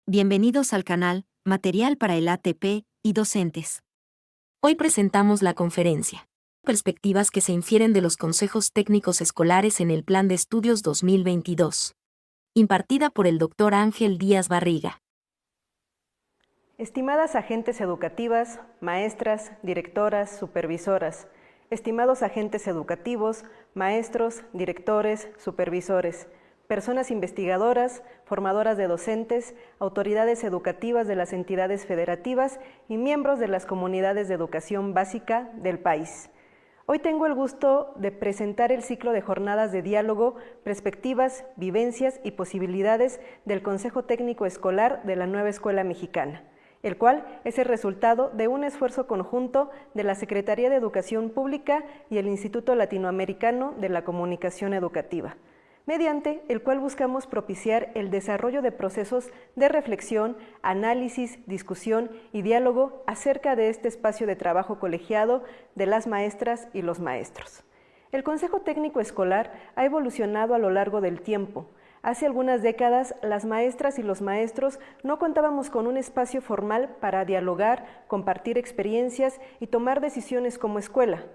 Bienvenidos al canal, Material para el ATP y docentes. Hoy presentamos la conferencia. Perspectivas que se infieren de los consejos técnicos escolares en el Plan de Estudios 2022. Impartida por el Dr. Ángel Díaz Barriga. Estimadas agentes educativas, maestras, directoras, supervisoras, estimados agentes educativos, maestros, directores, supervisores, personas investigadoras, formadoras de docentes, autoridades educativas de las entidades federativas y miembros de las comunidades de educación básica del país. Hoy tengo el gusto de presentar el ciclo de jornadas de diálogo, perspectivas, vivencias y posibilidades del Consejo Técnico Escolar de la Nueva Escuela Mexicana, el cual es el resultado de un esfuerzo conjunto de la Secretaría de Educación Pública y el Instituto Latinoamericano de la Comunicación Educativa, mediante el cual buscamos propiciar el desarrollo de procesos de reflexión, análisis, discusión y diálogo acerca de este espacio de trabajo colegiado de las maestras y los maestros. El Consejo Técnico Escolar ha evolucionado a lo largo del tiempo. Hace algunas décadas, las maestras y los maestros no contábamos con un espacio formal para dialogar, compartir experiencias y tomar decisiones como escuela.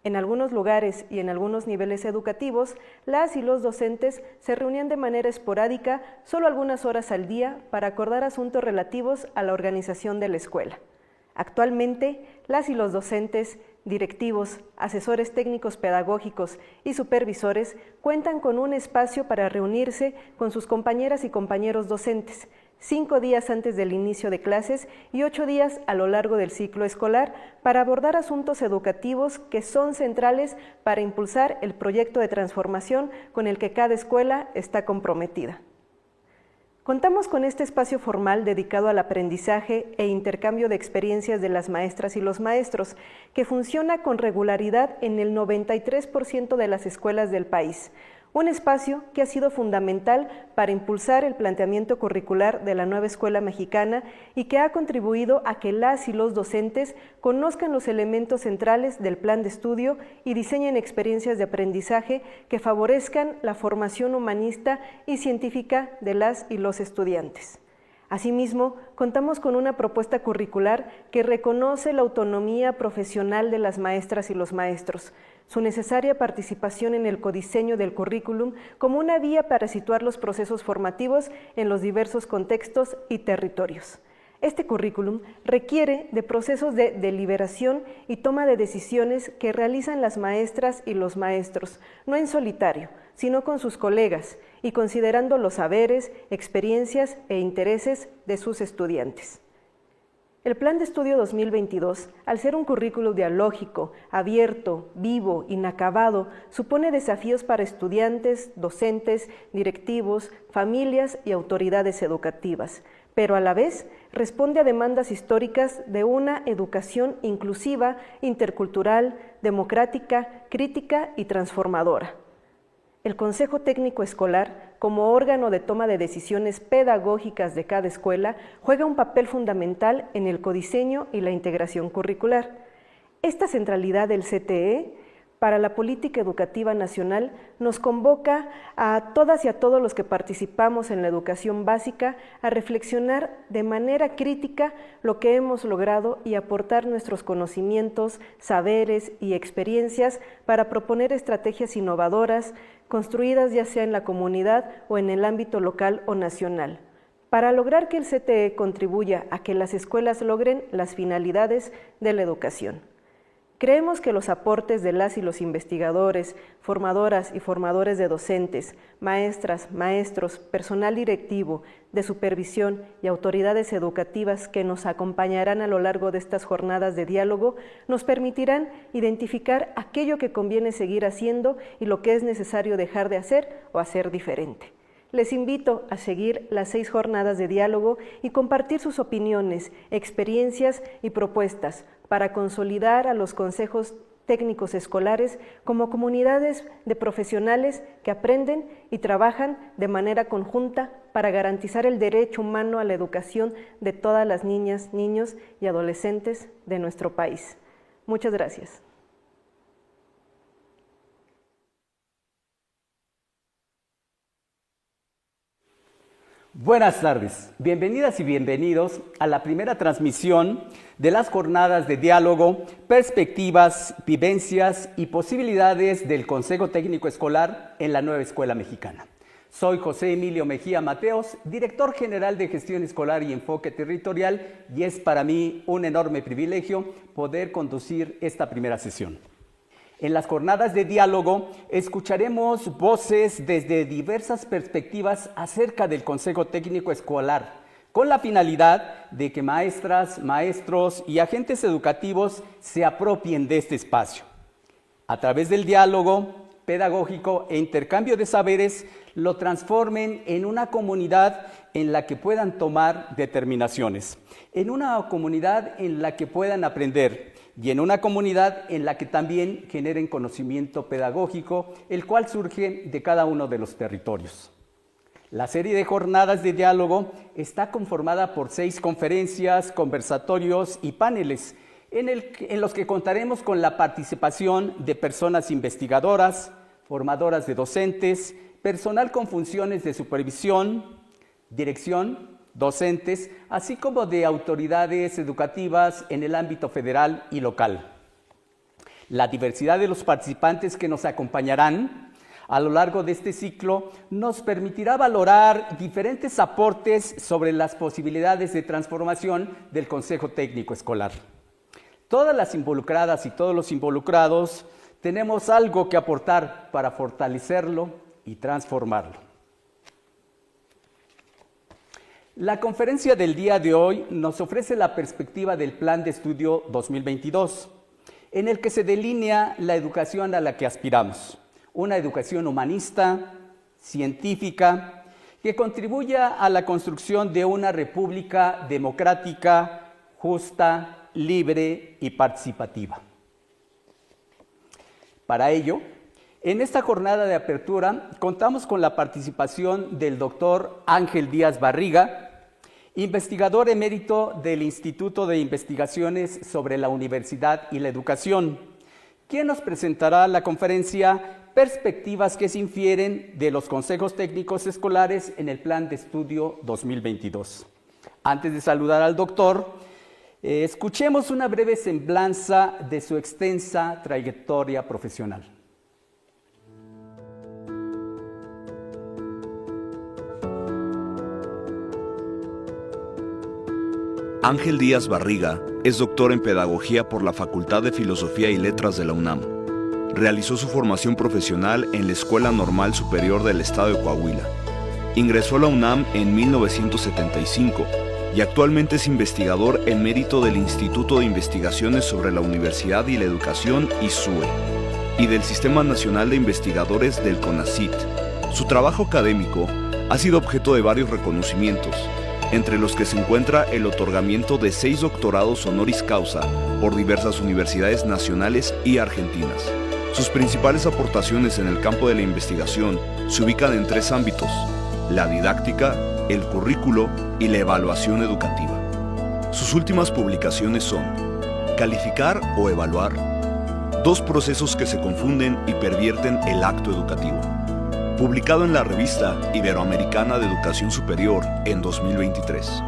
En algunos lugares y en algunos niveles educativos, las y los docentes se reunían de manera esporádica solo algunas horas al día para acordar asuntos relativos a la organización de la escuela. Actualmente, las y los docentes, directivos, asesores técnicos pedagógicos y supervisores cuentan con un espacio para reunirse con sus compañeras y compañeros docentes, 5 días antes del inicio de clases y 8 días a lo largo del ciclo escolar para abordar asuntos educativos que son centrales para impulsar el proyecto de transformación con el que cada escuela está comprometida. Contamos con este espacio formal dedicado al aprendizaje e intercambio de experiencias de las maestras y los maestros, que funciona con regularidad en el 93% de las escuelas del país. Un espacio que ha sido fundamental para impulsar el planteamiento curricular de la nueva escuela mexicana y que ha contribuido a que las y los docentes conozcan los elementos centrales del plan de estudio y diseñen experiencias de aprendizaje que favorezcan la formación humanista y científica de las y los estudiantes. Asimismo, contamos con una propuesta curricular que reconoce la autonomía profesional de las maestras y los maestros, su necesaria participación en el codiseño del currículum como una vía para situar los procesos formativos en los diversos contextos y territorios. Este currículum requiere de procesos de deliberación y toma de decisiones que realizan las maestras y los maestros, no en solitario, sino con sus colegas y considerando los saberes, experiencias e intereses de sus estudiantes. El Plan de Estudio 2022, al ser un currículo dialógico, abierto, vivo, inacabado, supone desafíos para estudiantes, docentes, directivos, familias y autoridades educativas, pero a la vez responde a demandas históricas de una educación inclusiva, intercultural, democrática, crítica y transformadora. El Consejo Técnico Escolar, como órgano de toma de decisiones pedagógicas de cada escuela, juega un papel fundamental en el codiseño y la integración curricular. Esta centralidad del CTE para la política educativa nacional nos convoca a todas y a todos los que participamos en la educación básica a reflexionar de manera crítica lo que hemos logrado y aportar nuestros conocimientos, saberes y experiencias para proponer estrategias innovadoras, construidas ya sea en la comunidad o en el ámbito local o nacional, para lograr que el CTE contribuya a que las escuelas logren las finalidades de la educación. Creemos que los aportes de las y los investigadores, formadoras y formadores de docentes, maestras, maestros, personal directivo, de supervisión y autoridades educativas que nos acompañarán a lo largo de estas jornadas de diálogo nos permitirán identificar aquello que conviene seguir haciendo y lo que es necesario dejar de hacer o hacer diferente. Les invito a seguir las 6 jornadas de diálogo y compartir sus opiniones, experiencias y propuestas para consolidar a los consejos técnicos escolares como comunidades de profesionales que aprenden y trabajan de manera conjunta para garantizar el derecho humano a la educación de todas las niñas, niños y adolescentes de nuestro país. Muchas gracias. Buenas tardes, bienvenidas y bienvenidos a la primera transmisión de las jornadas de diálogo, perspectivas, vivencias y posibilidades del Consejo Técnico Escolar en la nueva escuela mexicana. Soy José Emilio Mejía Mateos, director general de Gestión Escolar y Enfoque Territorial, y es para mí un enorme privilegio poder conducir esta primera sesión. En las jornadas de diálogo escucharemos voces desde diversas perspectivas acerca del Consejo Técnico Escolar, con la finalidad de que maestras, maestros y agentes educativos se apropien de este espacio. A través del diálogo pedagógico e intercambio de saberes, lo transformen en una comunidad en la que puedan tomar determinaciones, en una comunidad en la que puedan aprender, y en una comunidad en la que también generen conocimiento pedagógico, el cual surge de cada uno de los territorios. La serie de jornadas de diálogo está conformada por 6 conferencias, conversatorios y paneles, en los que contaremos con la participación de personas investigadoras, formadoras de docentes, personal con funciones de supervisión, dirección, docentes, así como de autoridades educativas en el ámbito federal y local. La diversidad de los participantes que nos acompañarán a lo largo de este ciclo nos permitirá valorar diferentes aportes sobre las posibilidades de transformación del Consejo Técnico Escolar. Todas las involucradas y todos los involucrados tenemos algo que aportar para fortalecerlo y transformarlo. La conferencia del día de hoy nos ofrece la perspectiva del Plan de Estudio 2022, en el que se delinea la educación a la que aspiramos, una educación humanista, científica, que contribuya a la construcción de una república democrática, justa, libre y participativa. Para ello, en esta jornada de apertura contamos con la participación del doctor Ángel Díaz Barriga, investigador emérito del Instituto de Investigaciones sobre la Universidad y la Educación, quien nos presentará la conferencia Perspectivas que se infieren de los consejos técnicos escolares en el Plan de Estudio 2022. Antes de saludar al doctor, escuchemos una breve semblanza de su extensa trayectoria profesional. Ángel Díaz Barriga es doctor en Pedagogía por la Facultad de Filosofía y Letras de la UNAM. Realizó su formación profesional en la Escuela Normal Superior del Estado de Coahuila. Ingresó a la UNAM en 1975 y actualmente es investigador emérito del Instituto de Investigaciones sobre la Universidad y la Educación, ISUE, y del Sistema Nacional de Investigadores del CONACYT. Su trabajo académico ha sido objeto de varios reconocimientos, entre los que se encuentra el otorgamiento de 6 doctorados honoris causa por diversas universidades nacionales y argentinas. Sus principales aportaciones en el campo de la investigación se ubican en 3 ámbitos: la didáctica, el currículo y la evaluación educativa. Sus últimas publicaciones son Calificar o evaluar, 2 procesos que se confunden y pervierten el acto educativo, publicado en la revista Iberoamericana de Educación Superior en 2023.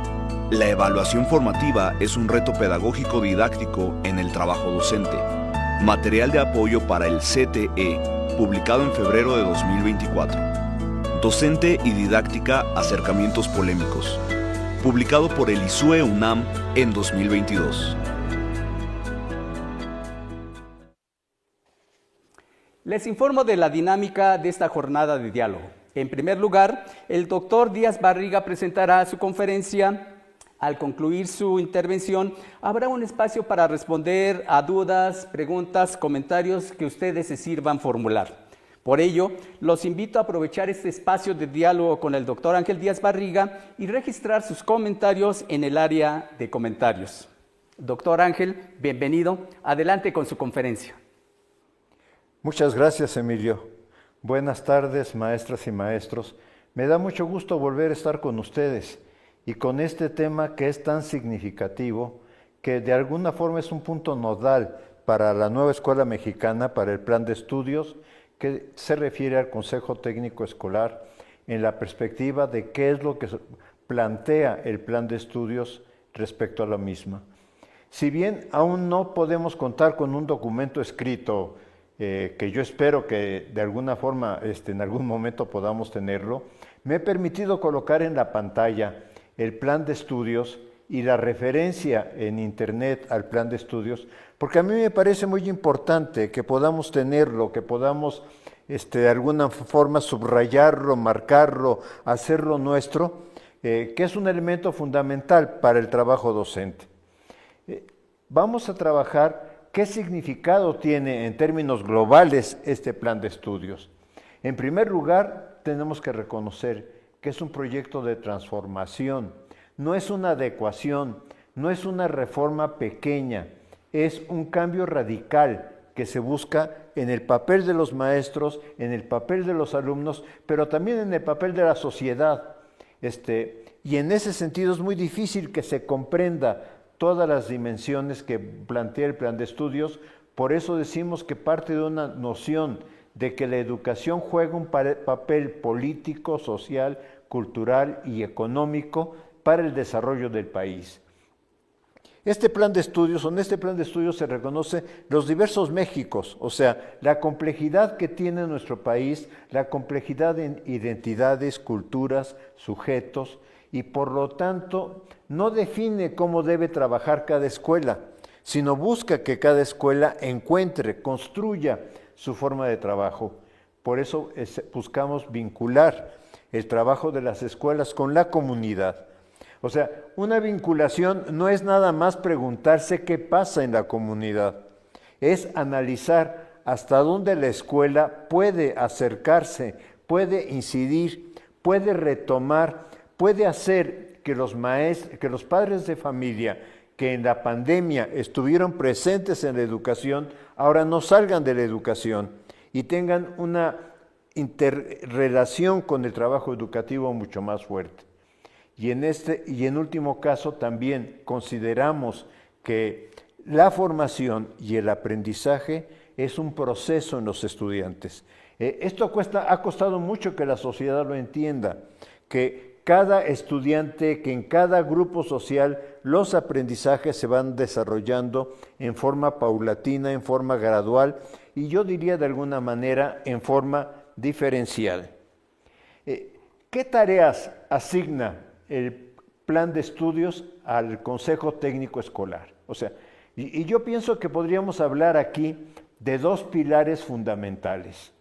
La evaluación formativa es un reto pedagógico didáctico en el trabajo docente, material de apoyo para el CTE, publicado en febrero de 2024. Docente y didáctica, acercamientos polémicos, publicado por el ISUE UNAM en 2022. Les informo de la dinámica de esta jornada de diálogo. En primer lugar, el doctor Díaz Barriga presentará su conferencia. Al concluir su intervención, habrá un espacio para responder a dudas, preguntas, comentarios que ustedes se sirvan formular. Por ello, los invito a aprovechar este espacio de diálogo con el doctor Ángel Díaz Barriga y registrar sus comentarios en el área de comentarios. Doctor Ángel, bienvenido. Adelante con su conferencia. Muchas gracias, Emilio. Buenas tardes, maestras y maestros. Me da mucho gusto volver a estar con ustedes y con este tema que es tan significativo, que de alguna forma es un punto nodal para la nueva escuela mexicana, para el plan de estudios, que se refiere al Consejo Técnico Escolar en la perspectiva de qué es lo que plantea el plan de estudios respecto a la misma. Si bien aún no podemos contar con un documento escrito, que yo espero que de alguna forma en algún momento podamos tenerlo, me he permitido colocar en la pantalla el plan de estudios y la referencia en internet al plan de estudios, porque a mí me parece muy importante que podamos tenerlo, que podamos de alguna forma subrayarlo, marcarlo, hacerlo nuestro, que es un elemento fundamental para el trabajo docente. Vamos a trabajar qué significado tiene en términos globales este plan de estudios. En primer lugar, tenemos que reconocer que es un proyecto de transformación, no es una adecuación, no es una reforma pequeña, es un cambio radical que se busca en el papel de los maestros, en el papel de los alumnos, pero también en el papel de la sociedad. Y en ese sentido es muy difícil que se comprenda todas las dimensiones que plantea el plan de estudios. Por eso decimos que parte de una noción de que la educación juega un papel político, social, cultural y económico para el desarrollo del país. En este plan de estudios se reconoce los diversos Méxicos, o sea, la complejidad que tiene nuestro país, la complejidad en identidades, culturas, sujetos, y por lo tanto no define cómo debe trabajar cada escuela, sino busca que cada escuela encuentre, construya su forma de trabajo. Por eso buscamos vincular el trabajo de las escuelas con la comunidad. O sea, una vinculación no es nada más preguntarse qué pasa en la comunidad, es analizar hasta dónde la escuela puede acercarse, puede incidir, puede retomar, puede hacer que los padres de familia que en la pandemia estuvieron presentes en la educación, ahora no salgan de la educación y tengan una interrelación con el trabajo educativo mucho más fuerte. Y en último caso también consideramos que la formación y el aprendizaje es un proceso en los estudiantes. Esto ha costado mucho que la sociedad lo entienda, que cada estudiante, que en cada grupo social los aprendizajes se van desarrollando en forma paulatina, en forma gradual y yo diría de alguna manera en forma diferencial. ¿Qué tareas asigna el plan de estudios al Consejo Técnico Escolar? O sea, y yo pienso que podríamos hablar aquí de dos pilares fundamentales.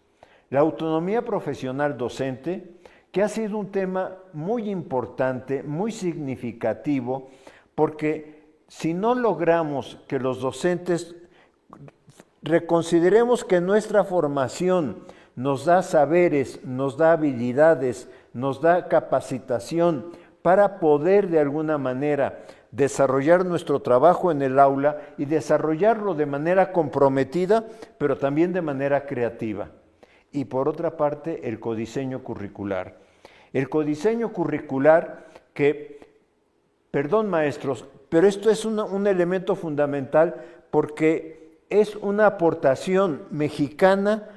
La autonomía profesional docente, que ha sido un tema muy importante, muy significativo, porque si no logramos que los docentes reconsideremos que nuestra formación nos da saberes, nos da habilidades, nos da capacitación para poder de alguna manera desarrollar nuestro trabajo en el aula y desarrollarlo de manera comprometida, pero también de manera creativa. Y por otra parte, el codiseño curricular. El codiseño curricular que, perdón maestros, pero esto es un elemento fundamental porque es una aportación mexicana,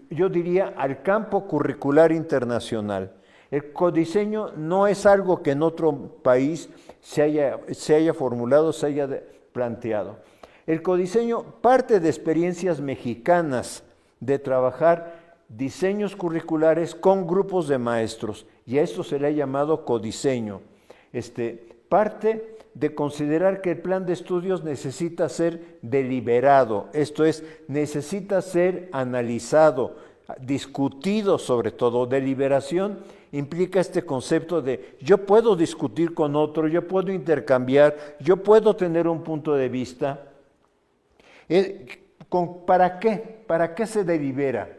yo diría, al campo curricular internacional. El codiseño no es algo que en otro país se haya formulado, se haya planteado. El codiseño parte de experiencias mexicanas de trabajar diseños curriculares con grupos de maestros y a esto se le ha llamado codiseño. Parte de considerar que el plan de estudios necesita ser deliberado, esto es, necesita ser analizado, discutido sobre todo. Deliberación implica este concepto de yo puedo discutir con otro, yo puedo intercambiar, yo puedo tener un punto de vista. ¿Para qué? ¿Para qué se delibera?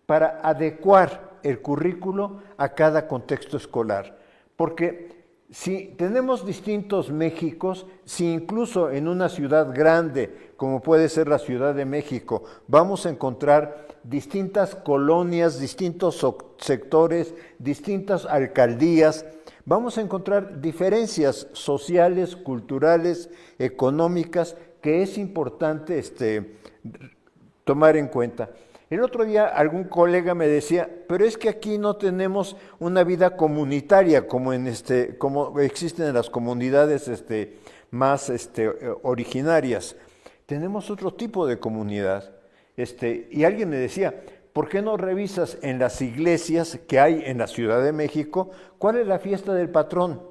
Para adecuar el currículo a cada contexto escolar. Porque si tenemos distintos Méxicos, si incluso en una ciudad grande, como puede ser la Ciudad de México, vamos a encontrar distintas colonias, distintos sectores, distintas alcaldías, vamos a encontrar diferencias sociales, culturales, económicas, que es importante tomar en cuenta. El otro día algún colega me decía, pero es que aquí no tenemos una vida comunitaria como como existen en las comunidades más originarias. Tenemos otro tipo de comunidad. Y alguien me decía, ¿por qué no revisas en las iglesias que hay en la Ciudad de México cuál es la fiesta del patrón?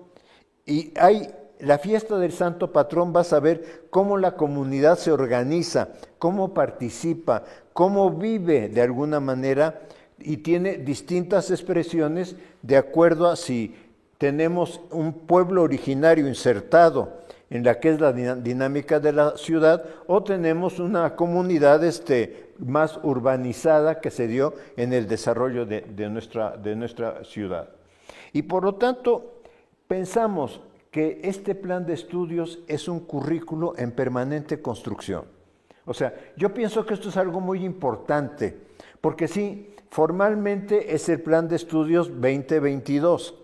Y hay la fiesta del Santo Patrón, vas a ver cómo la comunidad se organiza, cómo participa, cómo vive de alguna manera y tiene distintas expresiones de acuerdo a si tenemos un pueblo originario insertado en la que es la dinámica de la ciudad o tenemos una comunidad más urbanizada que se dio en el desarrollo de nuestra ciudad. Y por lo tanto, pensamos que este plan de estudios es un currículo en permanente construcción. O sea, yo pienso que esto es algo muy importante, porque sí, formalmente es el plan de estudios 2022,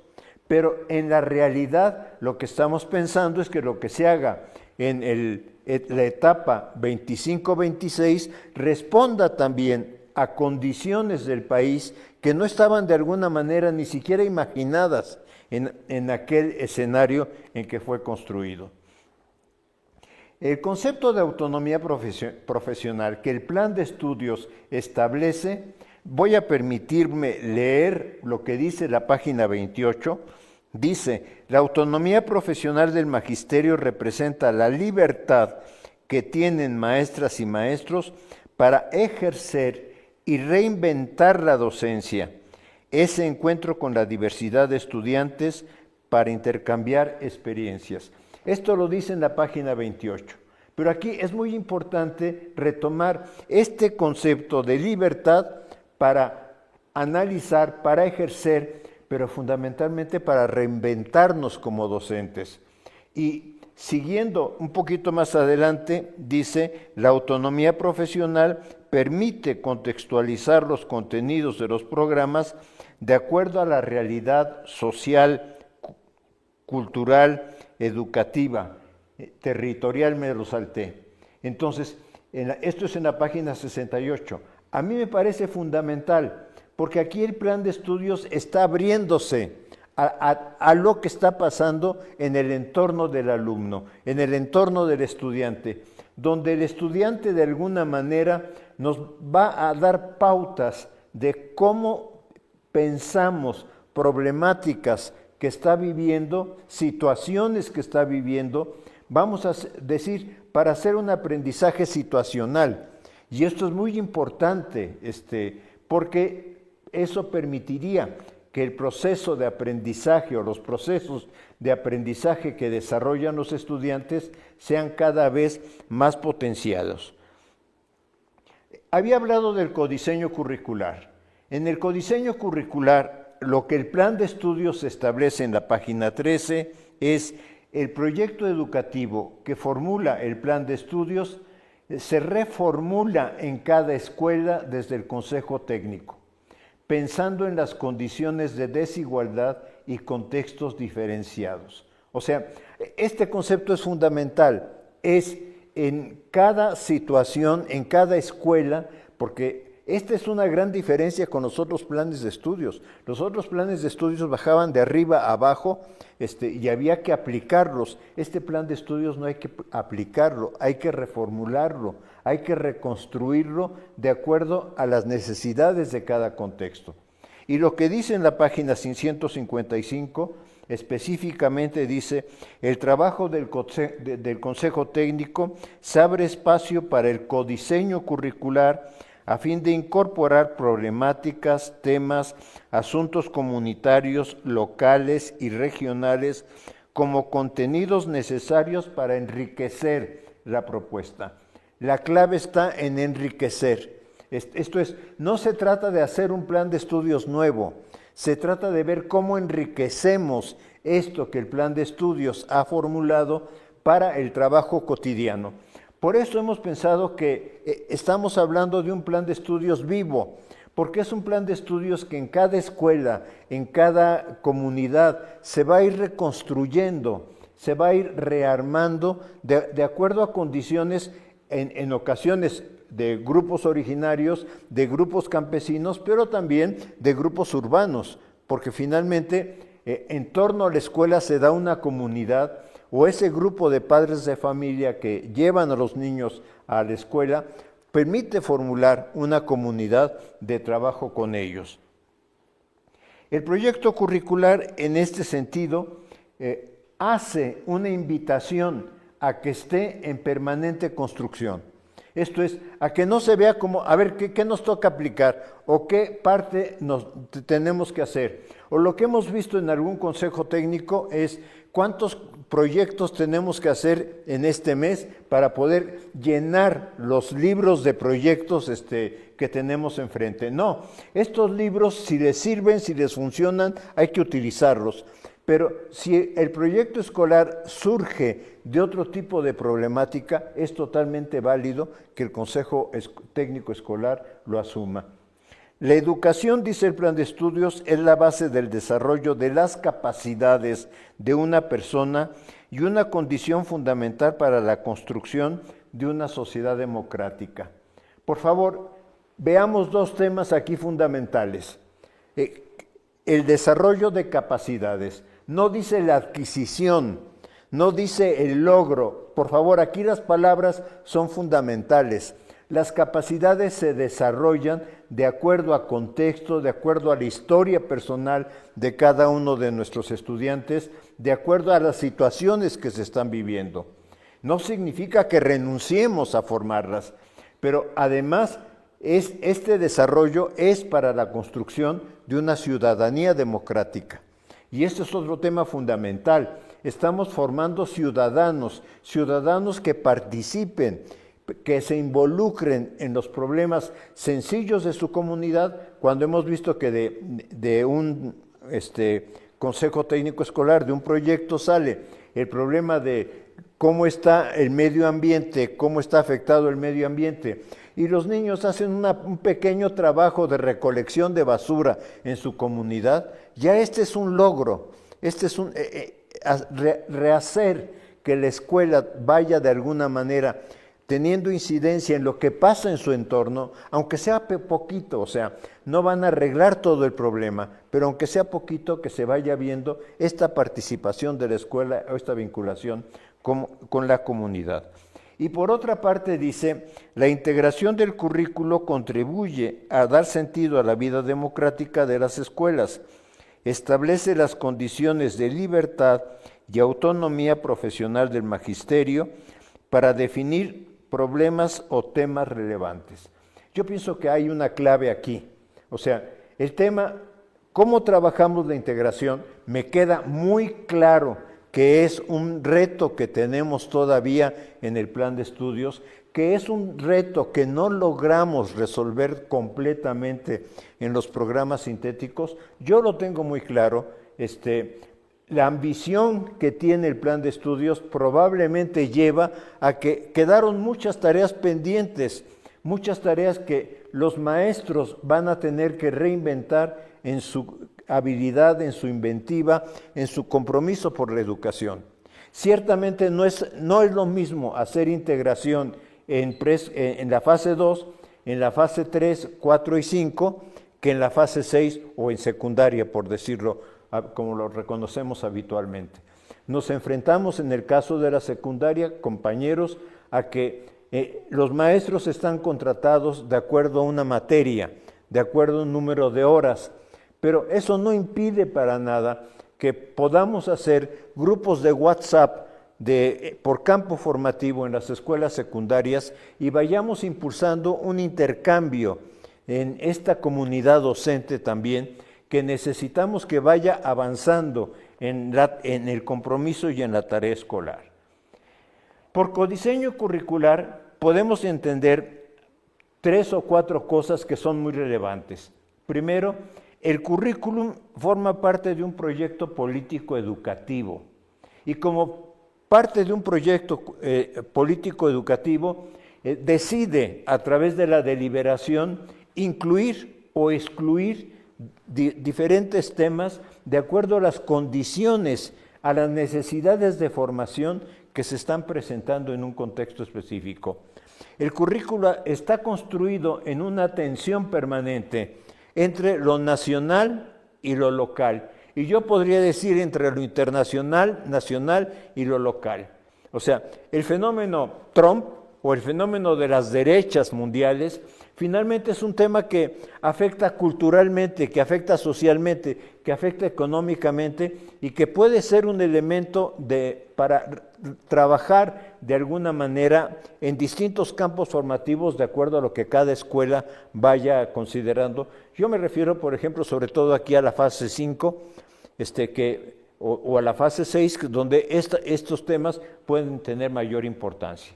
pero en la realidad lo que estamos pensando es que lo que se haga en la etapa 25-26 responda también a condiciones del país que no estaban de alguna manera ni siquiera imaginadas en aquel escenario en que fue construido. El concepto de autonomía profesional que el plan de estudios establece, voy a permitirme leer lo que dice la página 28, dice, la autonomía profesional del magisterio representa la libertad que tienen maestras y maestros para ejercer y reinventar la docencia, ese encuentro con la diversidad de estudiantes para intercambiar experiencias. Esto lo dice en la página 28. Pero aquí es muy importante retomar este concepto de libertad para analizar, para ejercer, pero fundamentalmente para reinventarnos como docentes. Y siguiendo un poquito más adelante, dice, la autonomía profesional permite contextualizar los contenidos de los programas de acuerdo a la realidad social, cultural, educativa, territorial, me lo salté. Entonces, esto es en la página 68. A mí me parece fundamental, porque aquí el plan de estudios está abriéndose a lo que está pasando en el entorno del alumno, en el entorno del estudiante, donde el estudiante de alguna manera nos va a dar pautas de cómo pensamos problemáticas que está viviendo, situaciones que está viviendo, vamos a decir, para hacer un aprendizaje situacional. Y esto es muy importante, porque eso permitiría que el proceso de aprendizaje o los procesos de aprendizaje que desarrollan los estudiantes sean cada vez más potenciados. Había hablado del codiseño curricular. En el codiseño curricular, lo que el plan de estudios establece en la página 13 es el proyecto educativo que formula el plan de estudios, se reformula en cada escuela desde el Consejo Técnico, pensando en las condiciones de desigualdad y contextos diferenciados. O sea, este concepto es fundamental, es en cada situación, en cada escuela, porque esta es una gran diferencia con los otros planes de estudios. Los otros planes de estudios bajaban de arriba a abajo y había que aplicarlos. Este plan de estudios no hay que aplicarlo, hay que reformularlo, hay que reconstruirlo de acuerdo a las necesidades de cada contexto. Y lo que dice en la página 155, específicamente dice, el trabajo del Consejo Técnico se abre espacio para el codiseño curricular a fin de incorporar problemáticas, temas, asuntos comunitarios, locales y regionales como contenidos necesarios para enriquecer la propuesta. La clave está en enriquecer. Esto es, no se trata de hacer un plan de estudios nuevo, se trata de ver cómo enriquecemos esto que el plan de estudios ha formulado para el trabajo cotidiano. Por eso hemos pensado que estamos hablando de un plan de estudios vivo, porque es un plan de estudios que en cada escuela, en cada comunidad, se va a ir reconstruyendo, se va a ir rearmando de acuerdo a condiciones, en ocasiones de grupos originarios, de grupos campesinos, pero también de grupos urbanos, porque finalmente en torno a la escuela se da una comunidad o ese grupo de padres de familia que llevan a los niños a la escuela permite formular una comunidad de trabajo con ellos. El proyecto curricular en este sentido hace una invitación a que esté en permanente construcción. Esto es, a que no se vea como, a ver, ¿qué nos toca aplicar? ¿O qué parte tenemos que hacer? O lo que hemos visto en algún consejo técnico es cuántos proyectos tenemos que hacer en este mes para poder llenar los libros de proyectos que tenemos enfrente. No, estos libros, si les sirven, si les funcionan, hay que utilizarlos. Pero si el proyecto escolar surge de otro tipo de problemática, es totalmente válido que el Consejo Técnico Escolar lo asuma. La educación, dice el plan de estudios, es la base del desarrollo de las capacidades de una persona y una condición fundamental para la construcción de una sociedad democrática. Por favor, veamos dos temas aquí fundamentales. El desarrollo de capacidades. No dice la adquisición, no dice el logro. Por favor, aquí las palabras son fundamentales. Las capacidades se desarrollan de acuerdo a contexto, de acuerdo a la historia personal de cada uno de nuestros estudiantes, de acuerdo a las situaciones que se están viviendo. No significa que renunciemos a formarlas, pero además este desarrollo es para la construcción de una ciudadanía democrática. Y este es otro tema fundamental. Estamos formando ciudadanos que participen, que se involucren en los problemas sencillos de su comunidad, cuando hemos visto que de un consejo técnico escolar, de un proyecto sale el problema de cómo está el medio ambiente, cómo está afectado el medio ambiente, y los niños hacen un pequeño trabajo de recolección de basura en su comunidad, ya este es un logro, rehacer que la escuela vaya de alguna manera teniendo incidencia en lo que pasa en su entorno, aunque sea poquito, o sea, no van a arreglar todo el problema, pero aunque sea poquito, que se vaya viendo esta participación de la escuela o esta vinculación con la comunidad. Y por otra parte dice, la integración del currículo contribuye a dar sentido a la vida democrática de las escuelas, establece las condiciones de libertad y autonomía profesional del magisterio para definir problemas o temas relevantes. Yo pienso que hay una clave aquí, o sea, el tema, cómo trabajamos la integración, me queda muy claro que es un reto que tenemos todavía en el plan de estudios, que es un reto que no logramos resolver completamente en los programas sintéticos. Yo lo tengo muy claro, la ambición que tiene el plan de estudios probablemente lleva a que quedaron muchas tareas pendientes, muchas tareas que los maestros van a tener que reinventar en su habilidad, en su inventiva, en su compromiso por la educación. Ciertamente no es lo mismo hacer integración en la fase 2, en la fase 3, 4 y 5, que en la fase 6 o en secundaria, por decirlo como lo reconocemos habitualmente. Nos enfrentamos en el caso de la secundaria, compañeros, a que los maestros están contratados de acuerdo a una materia, de acuerdo a un número de horas, pero eso no impide para nada que podamos hacer grupos de WhatsApp por campo formativo en las escuelas secundarias y vayamos impulsando un intercambio en esta comunidad docente también, que necesitamos que vaya avanzando en el compromiso y en la tarea escolar. Por codiseño curricular podemos entender 3 o 4 cosas que son muy relevantes. Primero, el currículum forma parte de un proyecto político educativo y como parte de un proyecto político educativo decide a través de la deliberación incluir o excluir diferentes temas de acuerdo a las condiciones, a las necesidades de formación que se están presentando en un contexto específico. El currículo está construido en una tensión permanente entre lo nacional y lo local. Y yo podría decir entre lo internacional, nacional y lo local. O sea, el fenómeno Trump o el fenómeno de las derechas mundiales finalmente es un tema que afecta culturalmente, que afecta socialmente, que afecta económicamente y que puede ser un elemento para trabajar de alguna manera en distintos campos formativos de acuerdo a lo que cada escuela vaya considerando. Yo me refiero, por ejemplo, sobre todo aquí a la fase 5, o a la fase 6, donde estos temas pueden tener mayor importancia.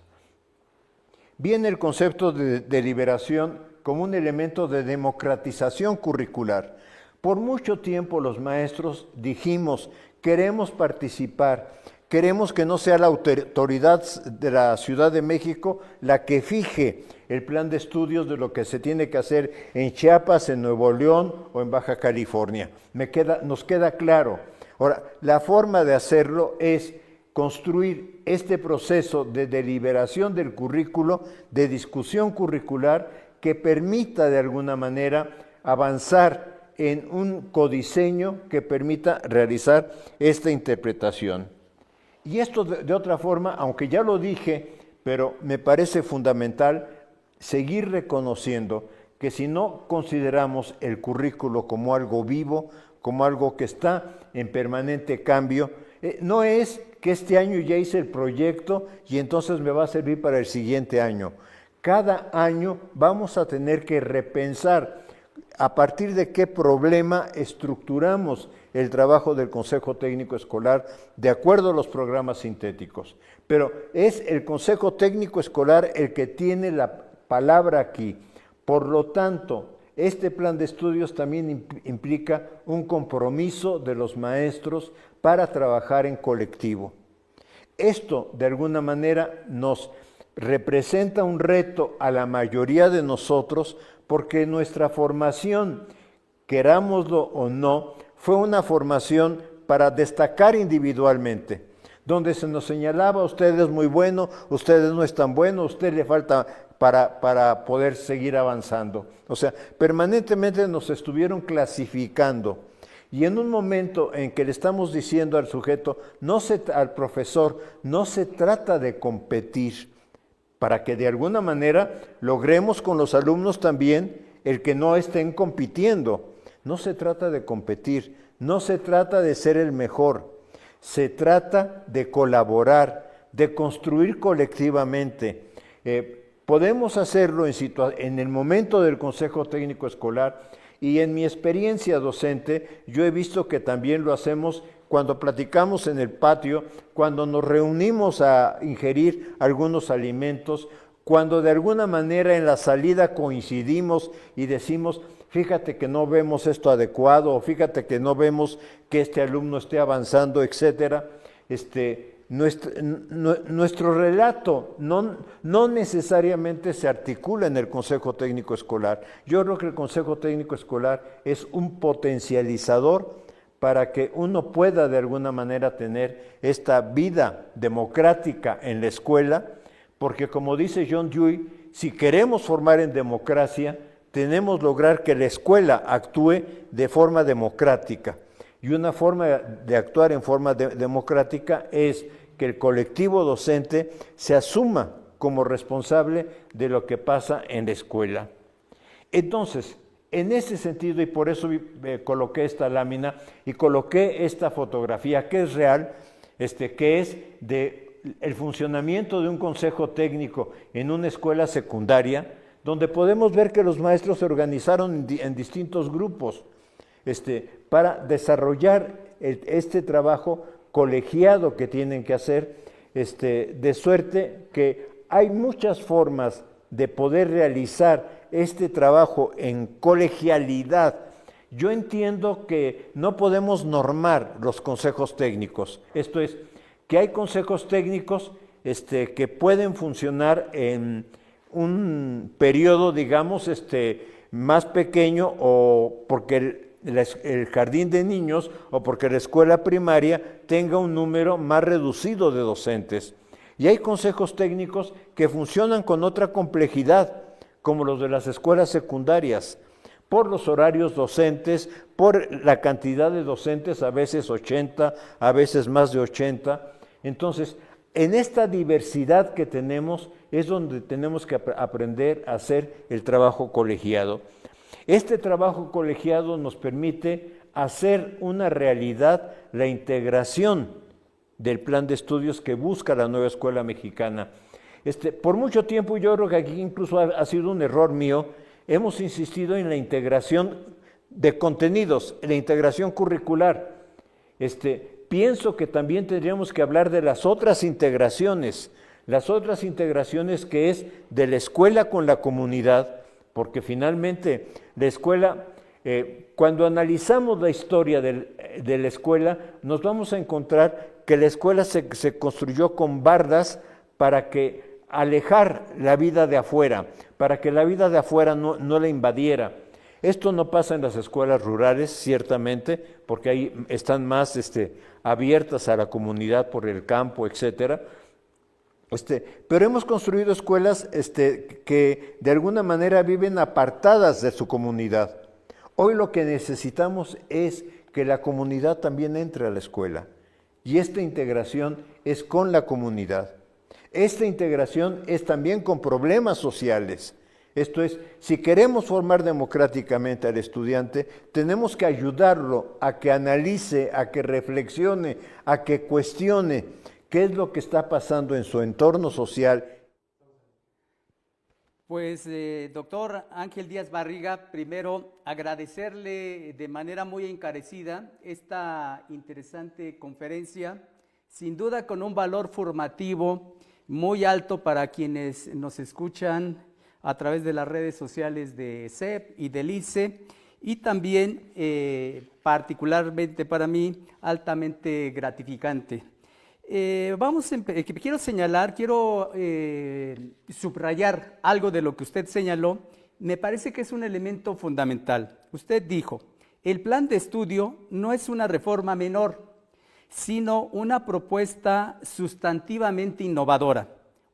Viene el concepto de deliberación como un elemento de democratización curricular. Por mucho tiempo los maestros dijimos, queremos participar, queremos que no sea la autoridad de la Ciudad de México la que fije el plan de estudios de lo que se tiene que hacer en Chiapas, en Nuevo León o en Baja California. Nos queda claro. Ahora, la forma de hacerlo es construir este proceso de deliberación del currículo, de discusión curricular, que permita de alguna manera avanzar en un codiseño que permita realizar esta interpretación. Y esto de otra forma, aunque ya lo dije, pero me parece fundamental seguir reconociendo que si no consideramos el currículo como algo vivo, como algo que está en permanente cambio, no es que este año ya hice el proyecto y entonces me va a servir para el siguiente año. Cada año vamos a tener que repensar a partir de qué problema estructuramos el trabajo del Consejo Técnico Escolar de acuerdo a los programas sintéticos. Pero es el Consejo Técnico Escolar el que tiene la palabra aquí. Por lo tanto, este plan de estudios también implica un compromiso de los maestros para trabajar en colectivo. Esto, de alguna manera, nos representa un reto a la mayoría de nosotros porque nuestra formación, querámoslo o no, fue una formación para destacar individualmente, donde se nos señalaba, usted es muy bueno, usted no es tan bueno, usted le falta para poder seguir avanzando. O sea, permanentemente nos estuvieron clasificando. Y en un momento en que le estamos diciendo al sujeto, al profesor, no se trata de competir, para que de alguna manera logremos con los alumnos también el que no estén compitiendo. No se trata de competir, no se trata de ser el mejor, se trata de colaborar, de construir colectivamente. Podemos hacerlo en el momento del Consejo Técnico Escolar y en mi experiencia docente yo he visto que también lo hacemos cuando platicamos en el patio, cuando nos reunimos a ingerir algunos alimentos, cuando de alguna manera en la salida coincidimos y decimos, fíjate que no vemos esto adecuado, o fíjate que no vemos que este alumno esté avanzando, etcétera. Nuestro relato no necesariamente se articula en el Consejo Técnico Escolar. Yo creo que el Consejo Técnico Escolar es un potencializador para que uno pueda de alguna manera tener esta vida democrática en la escuela, porque como dice John Dewey, si queremos formar en democracia, tenemos que lograr que la escuela actúe de forma democrática. Y una forma de actuar en forma democrática es que el colectivo docente se asuma como responsable de lo que pasa en la escuela. Entonces, en ese sentido, y por eso coloqué esta lámina y coloqué esta fotografía que es real, que es el funcionamiento de un consejo técnico en una escuela secundaria, donde podemos ver que los maestros se organizaron en distintos grupos para desarrollar este trabajo colegiado que tienen que hacer, de suerte que hay muchas formas de poder realizar este trabajo en colegialidad. Yo entiendo que no podemos normar los consejos técnicos, esto es, que hay consejos técnicos que pueden funcionar en un periodo, digamos, más pequeño, o porque el jardín de niños o porque la escuela primaria tenga un número más reducido de docentes. Y hay consejos técnicos que funcionan con otra complejidad, como los de las escuelas secundarias, por los horarios docentes, por la cantidad de docentes, a veces 80, a veces más de 80. Entonces, en esta diversidad que tenemos es donde tenemos que aprender a hacer el trabajo colegiado. Este trabajo colegiado nos permite hacer una realidad la integración del plan de estudios que busca la nueva escuela mexicana. Por mucho tiempo, yo creo que aquí incluso ha sido un error mío, hemos insistido en la integración de contenidos, la integración curricular. Pienso que también tendríamos que hablar de las otras integraciones que es de la escuela con la comunidad, porque finalmente la escuela, cuando analizamos la historia de la escuela, nos vamos a encontrar que la escuela se construyó con bardas para que alejar la vida de afuera, para que la vida de afuera no la invadiera. Esto no pasa en las escuelas rurales, ciertamente, porque ahí están más abiertas a la comunidad por el campo, etcétera. Pero hemos construido escuelas que de alguna manera viven apartadas de su comunidad. Hoy lo que necesitamos es que la comunidad también entre a la escuela. Y esta integración es con la comunidad. Esta integración es también con problemas sociales. Esto es, si queremos formar democráticamente al estudiante, tenemos que ayudarlo a que analice, a que reflexione, a que cuestione qué es lo que está pasando en su entorno social. Pues, doctor Ángel Díaz Barriga, primero agradecerle de manera muy encarecida esta interesante conferencia, sin duda con un valor formativo muy alto para quienes nos escuchan a través de las redes sociales de CEP y del ICE, y también particularmente para mí altamente gratificante. Quiero subrayar algo de lo que usted señaló. Me parece que es un elemento fundamental. Usted dijo, el plan de estudio no es una reforma menor, sino una propuesta sustantivamente innovadora,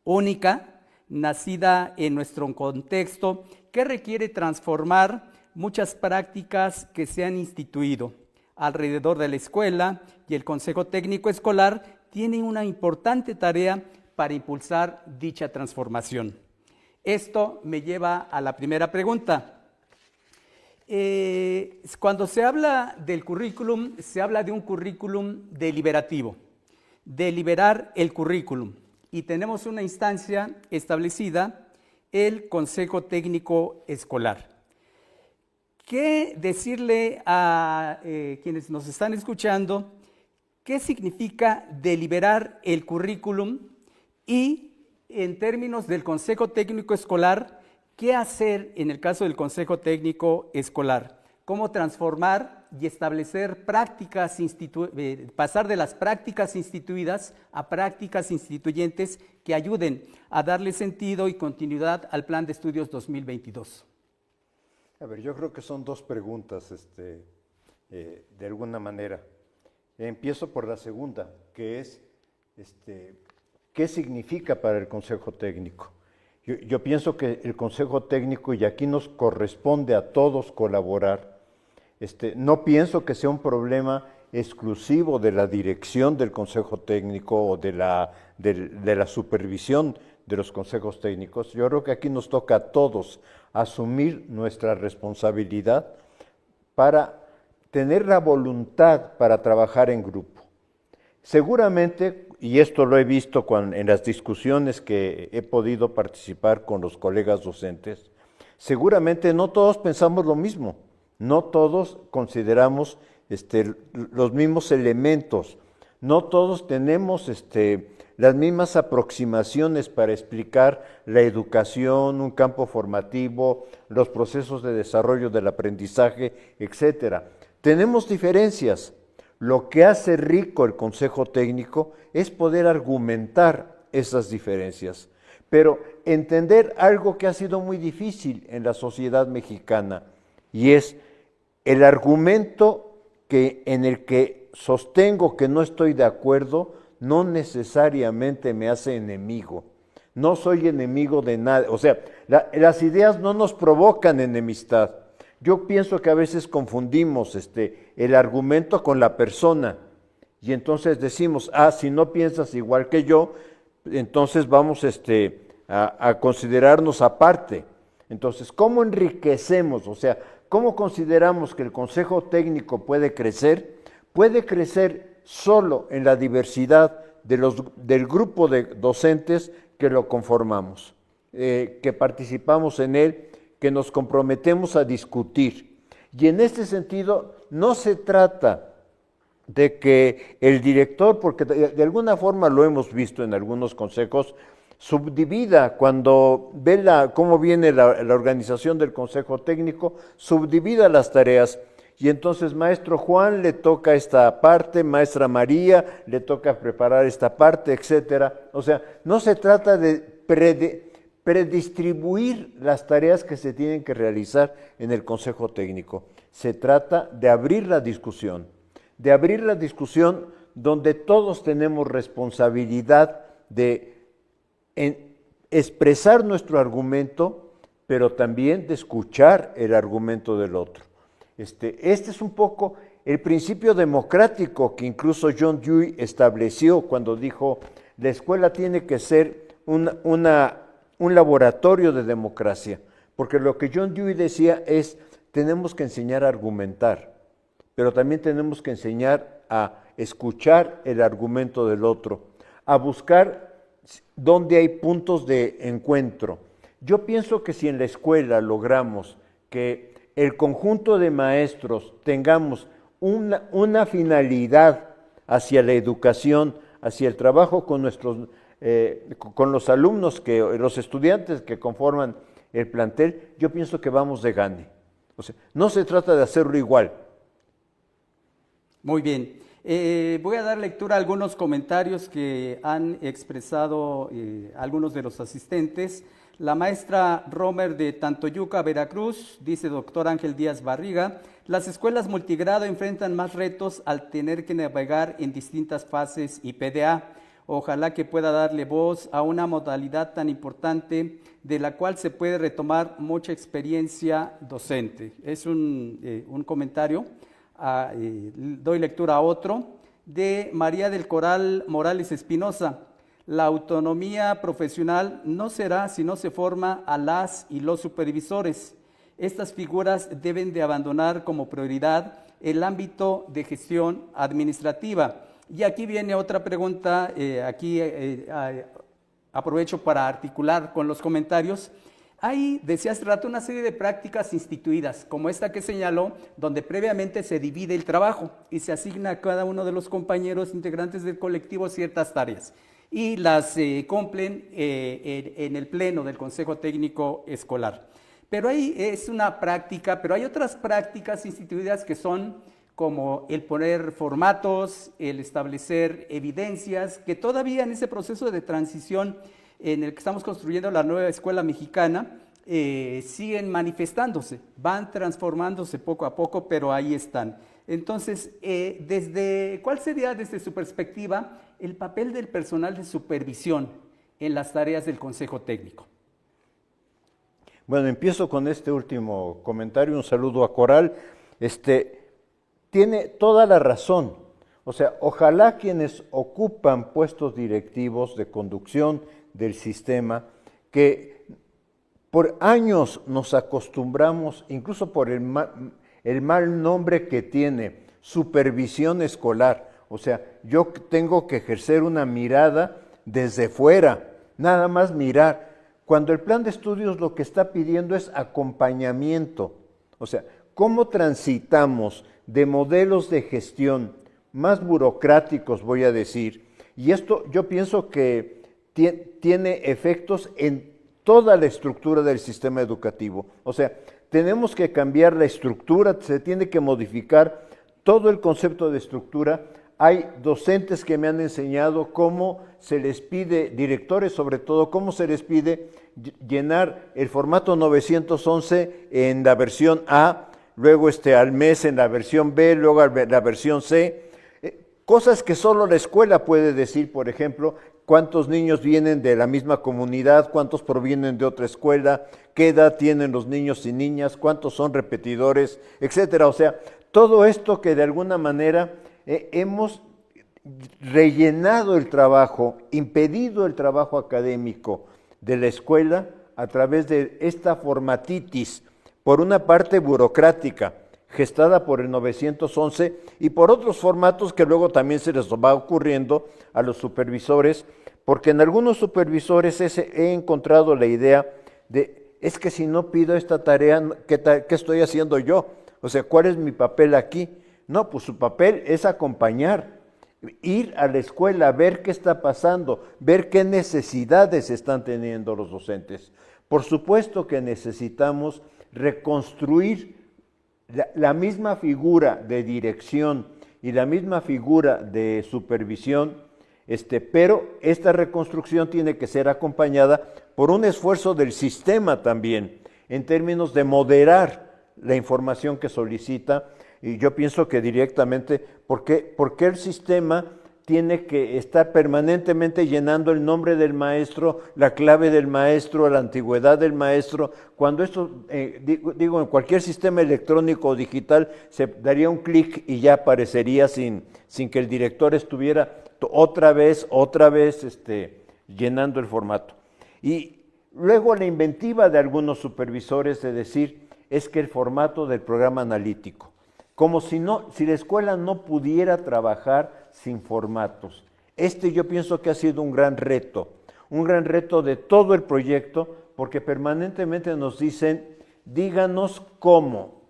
única, nacida en nuestro contexto, que requiere transformar muchas prácticas que se han instituido alrededor de la escuela, y el Consejo Técnico Escolar tiene una importante tarea para impulsar dicha transformación. Esto me lleva a la primera pregunta. Cuando se habla del currículum, se habla de un currículum deliberativo, deliberar el currículum, y tenemos una instancia establecida, el Consejo Técnico Escolar. ¿Qué decirle a quienes nos están escuchando? ¿Qué significa deliberar el currículum? Y en términos del Consejo Técnico Escolar, ¿qué hacer en el caso del Consejo Técnico Escolar? ¿Cómo transformar y establecer prácticas, pasar de las prácticas instituidas a prácticas instituyentes que ayuden a darle sentido y continuidad al Plan de Estudios 2022? A ver, yo creo que son dos preguntas, de alguna manera. Empiezo por la segunda, que es, ¿qué significa para el Consejo Técnico? Yo pienso que el Consejo Técnico, y aquí nos corresponde a todos colaborar, no pienso que sea un problema exclusivo de la dirección del Consejo Técnico o de la supervisión de los consejos técnicos. Yo creo que aquí nos toca a todos asumir nuestra responsabilidad para tener la voluntad para trabajar en grupo. Seguramente, y esto lo he visto en las discusiones que he podido participar con los colegas docentes, seguramente no todos pensamos lo mismo, no todos consideramos los mismos elementos, no todos tenemos las mismas aproximaciones para explicar la educación, un campo formativo, los procesos de desarrollo del aprendizaje, etcétera. Tenemos diferencias. Lo que hace rico el Consejo Técnico es poder argumentar esas diferencias, pero entender algo que ha sido muy difícil en la sociedad mexicana, y es el argumento en el que sostengo que no estoy de acuerdo, no necesariamente me hace enemigo. No soy enemigo de nadie. O sea, las ideas no nos provocan enemistad. Yo pienso que a veces confundimos el argumento con la persona. Y entonces decimos, si no piensas igual que yo, entonces vamos a considerarnos aparte. Entonces, ¿cómo enriquecemos? O sea, ¿cómo consideramos que el Consejo Técnico puede crecer? Puede crecer solo en la diversidad del grupo de docentes que lo conformamos, que participamos en él, que nos comprometemos a discutir. Y en este sentido, no se trata de que el director, porque de alguna forma lo hemos visto en algunos consejos, subdivida, cuando ve cómo viene la organización del Consejo Técnico, subdivida las tareas. Y entonces maestro Juan le toca esta parte, maestra María le toca preparar esta parte, etcétera. O sea, no se trata de predistribuir las tareas que se tienen que realizar en el Consejo Técnico. Se trata de abrir la discusión donde todos tenemos responsabilidad de expresar nuestro argumento, pero también de escuchar el argumento del otro. Este es un poco el principio democrático que incluso John Dewey estableció cuando dijo, la escuela tiene que ser un laboratorio de democracia, porque lo que John Dewey decía es, tenemos que enseñar a argumentar, pero también tenemos que enseñar a escuchar el argumento del otro, a buscar dónde hay puntos de encuentro. Yo pienso que si en la escuela logramos que el conjunto de maestros tengamos una finalidad hacia la educación, hacia el trabajo con los alumnos, los estudiantes que conforman el plantel, yo pienso que vamos de gane. O sea, no se trata de hacerlo igual. Muy bien. Voy a dar lectura a algunos comentarios que han expresado algunos de los asistentes. La maestra Romer de Tantoyuca, Veracruz, dice doctor Ángel Díaz Barriga, las escuelas multigrado enfrentan más retos al tener que navegar en distintas fases y PDA. Ojalá que pueda darle voz a una modalidad tan importante de la cual se puede retomar mucha experiencia docente. Es un comentario. Doy lectura a otro, de María del Coral Morales Espinosa. La autonomía profesional no será si no se forma a las y los supervisores. Estas figuras deben de abandonar como prioridad el ámbito de gestión administrativa. Y aquí viene otra pregunta, aprovecho para articular con los comentarios. Hay, decía hace rato, una serie de prácticas instituidas, como esta que señaló, donde previamente se divide el trabajo y se asigna a cada uno de los compañeros integrantes del colectivo ciertas tareas y las cumplen en el pleno del Consejo Técnico Escolar. Pero ahí es una práctica, pero hay otras prácticas instituidas que son como el poner formatos, el establecer evidencias, que todavía en ese proceso de transición en el que estamos construyendo la nueva escuela mexicana, siguen manifestándose, van transformándose poco a poco, pero ahí están. Entonces, ¿cuál sería desde su perspectiva el papel del personal de supervisión en las tareas del Consejo Técnico? Bueno, empiezo con este último comentario, un saludo a Coral. Tiene toda la razón. O sea, ojalá quienes ocupan puestos directivos de conducción del sistema, que por años nos acostumbramos, incluso por el mal nombre que tiene, supervisión escolar. O sea, yo tengo que ejercer una mirada desde fuera, nada más mirar. Cuando el plan de estudios lo que está pidiendo es acompañamiento. O sea, ¿cómo transitamos de modelos de gestión más burocráticos, voy a decir? Y esto yo pienso que tiene efectos en toda la estructura del sistema educativo. O sea, tenemos que cambiar la estructura, se tiene que modificar todo el concepto de estructura. Hay docentes que me han enseñado cómo se les pide, directores sobre todo, cómo se les pide llenar el formato 911 en la versión A, luego al mes en la versión B, luego la versión C. cosas que solo la escuela puede decir, por ejemplo, cuántos niños vienen de la misma comunidad, cuántos provienen de otra escuela, qué edad tienen los niños y niñas, cuántos son repetidores, etcétera. O sea, todo esto que de alguna manera hemos rellenado el trabajo, impedido el trabajo académico de la escuela a través de esta formatitis, por una parte burocrática, gestada por el 911, y por otros formatos que luego también se les va ocurriendo a los supervisores, porque en algunos supervisores he encontrado la idea de, es que si no pido esta tarea, ¿qué estoy haciendo yo? O sea, ¿cuál es mi papel aquí? No, pues su papel es acompañar, ir a la escuela, ver qué está pasando, ver qué necesidades están teniendo los docentes. Por supuesto que necesitamos reconstruir la misma figura de dirección y la misma figura de supervisión, pero esta reconstrucción tiene que ser acompañada por un esfuerzo del sistema también, en términos de moderar la información que solicita. Y yo pienso que directamente, ¿por qué el sistema tiene que estar permanentemente llenando el nombre del maestro, la clave del maestro, la antigüedad del maestro? Cuando esto, digo, en cualquier sistema electrónico o digital se daría un clic y ya aparecería sin que el director estuviera otra vez llenando el formato. Y luego la inventiva de algunos supervisores de decir, es que el formato del programa analítico, como si la escuela no pudiera trabajar sin formatos. Yo pienso que ha sido un gran reto de todo el proyecto, porque permanentemente nos dicen, díganos cómo.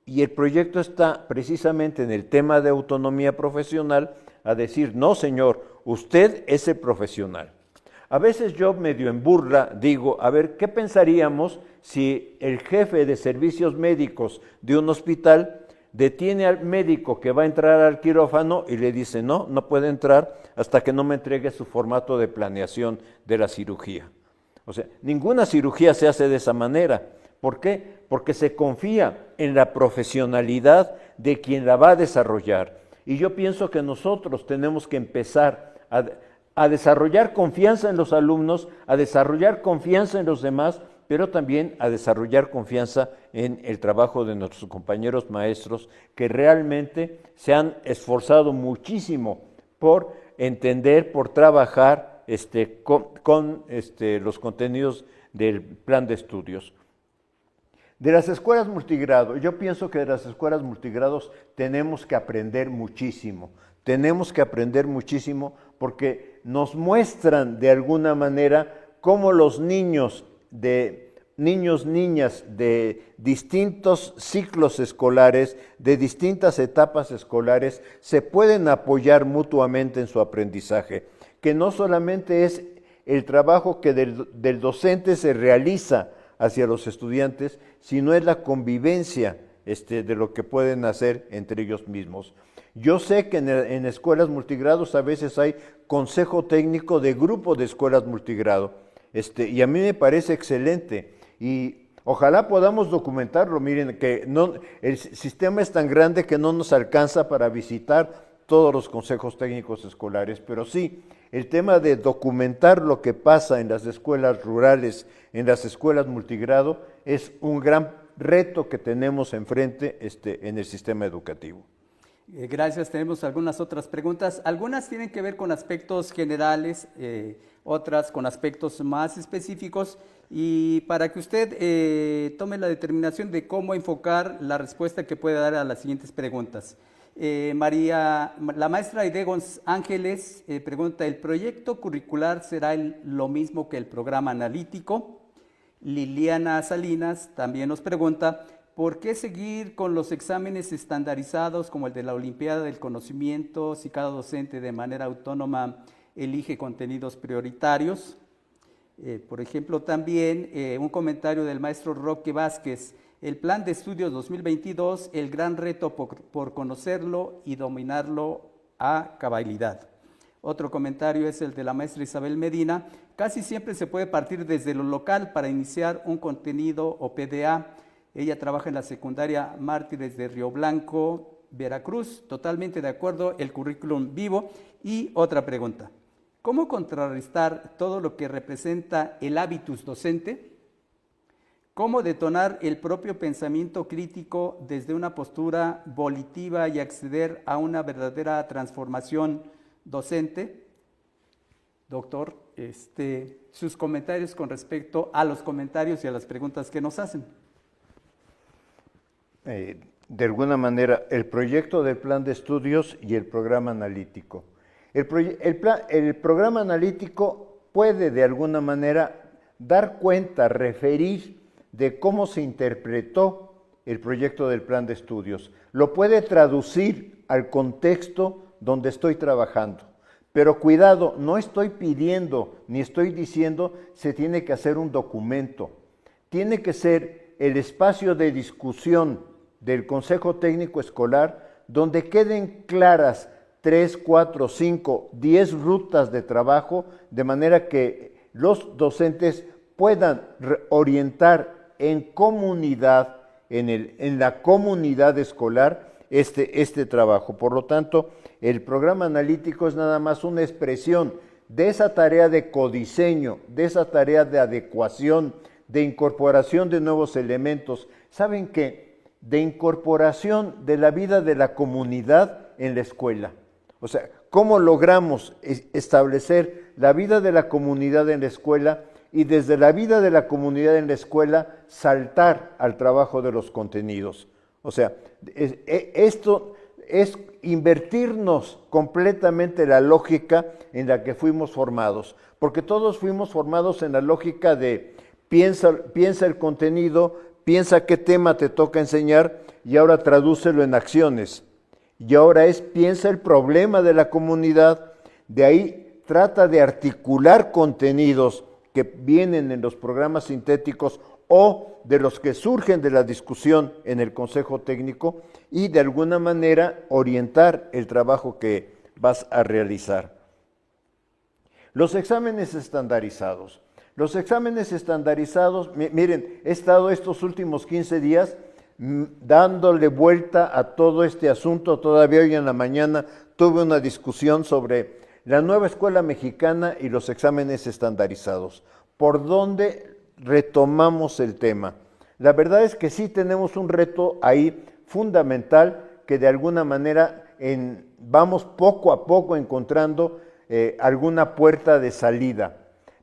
Y el proyecto está precisamente en el tema de autonomía profesional, a decir, no señor, usted es el profesional. A veces yo medio en burla digo, a ver, ¿qué pensaríamos si el jefe de servicios médicos de un hospital detiene al médico que va a entrar al quirófano y le dice, no puede entrar hasta que no me entregue su formato de planeación de la cirugía? O sea, ninguna cirugía se hace de esa manera. ¿Por qué? Porque se confía en la profesionalidad de quien la va a desarrollar. Y yo pienso que nosotros tenemos que empezar a desarrollar confianza en los alumnos, a desarrollar confianza en los demás, pero también a desarrollar confianza en el trabajo de nuestros compañeros maestros, que realmente se han esforzado muchísimo por entender, por trabajar con los contenidos del plan de estudios. De las escuelas multigrado, yo pienso que de las escuelas multigrados tenemos que aprender muchísimo. Tenemos que aprender muchísimo porque nos muestran de alguna manera cómo los niñas de distintos ciclos escolares, de distintas etapas escolares, se pueden apoyar mutuamente en su aprendizaje, que no solamente es el trabajo que del docente se realiza hacia los estudiantes, sino es la convivencia de lo que pueden hacer entre ellos mismos. Yo sé que en escuelas multigrados a veces hay consejo técnico de grupo de escuelas multigrado, y a mí me parece excelente, y ojalá podamos documentarlo. Miren, que el sistema es tan grande que no nos alcanza para visitar todos los consejos técnicos escolares, pero sí, el tema de documentar lo que pasa en las escuelas rurales, en las escuelas multigrado, es un gran reto que tenemos enfrente en el sistema educativo. Gracias, tenemos algunas otras preguntas. Algunas tienen que ver con aspectos generales, otras con aspectos más específicos, y para que usted tome la determinación de cómo enfocar la respuesta que puede dar a las siguientes preguntas. La maestra Aide Ángeles pregunta, ¿el proyecto curricular será lo mismo que el programa analítico? Liliana Salinas también nos pregunta, ¿por qué seguir con los exámenes estandarizados como el de la Olimpiada del Conocimiento si cada docente de manera autónoma elige contenidos prioritarios? Por ejemplo, también un comentario del maestro Roque Vázquez, el plan de estudios 2022, el gran reto por conocerlo y dominarlo a cabalidad. Otro comentario es el de la maestra Isabel Medina, casi siempre se puede partir desde lo local para iniciar un contenido o PDA. Ella trabaja en la secundaria Mártires de Río Blanco Veracruz, totalmente de acuerdo, el currículum vivo. Y otra pregunta, ¿cómo contrarrestar todo lo que representa el hábitus docente? ¿Cómo detonar el propio pensamiento crítico desde una postura volitiva y acceder a una verdadera transformación docente? Doctor, sus comentarios con respecto a los comentarios y a las preguntas que nos hacen. De alguna manera, el proyecto del plan de estudios y el programa analítico. El programa analítico puede de alguna manera dar cuenta, referir de cómo se interpretó el proyecto del plan de estudios. Lo puede traducir al contexto donde estoy trabajando. Pero cuidado, no estoy pidiendo ni estoy diciendo se tiene que hacer un documento. Tiene que ser el espacio de discusión del Consejo Técnico Escolar donde queden claras 3, 4, 5, 10 rutas de trabajo de manera que los docentes puedan orientar en comunidad, en la comunidad escolar este trabajo. Por lo tanto, el programa analítico es nada más una expresión de esa tarea de codiseño, de esa tarea de adecuación, de incorporación de nuevos elementos. ¿Saben qué? De incorporación de la vida de la comunidad en la escuela. O sea, ¿cómo logramos establecer la vida de la comunidad en la escuela y desde la vida de la comunidad en la escuela saltar al trabajo de los contenidos? O sea, esto es invertirnos completamente la lógica en la que fuimos formados, porque todos fuimos formados en la lógica de piensa el contenido, piensa qué tema te toca enseñar y ahora tradúcelo en acciones. Y ahora piensa el problema de la comunidad, de ahí trata de articular contenidos que vienen en los programas sintéticos o de los que surgen de la discusión en el Consejo Técnico y de alguna manera orientar el trabajo que vas a realizar. Los exámenes estandarizados. Los exámenes estandarizados, miren, he estado estos últimos 15 días dándole vuelta a todo este asunto. Todavía hoy en la mañana tuve una discusión sobre la nueva escuela mexicana y los exámenes estandarizados. ¿Por dónde retomamos el tema? La verdad es que sí tenemos un reto ahí fundamental que de alguna manera vamos poco a poco encontrando alguna puerta de salida.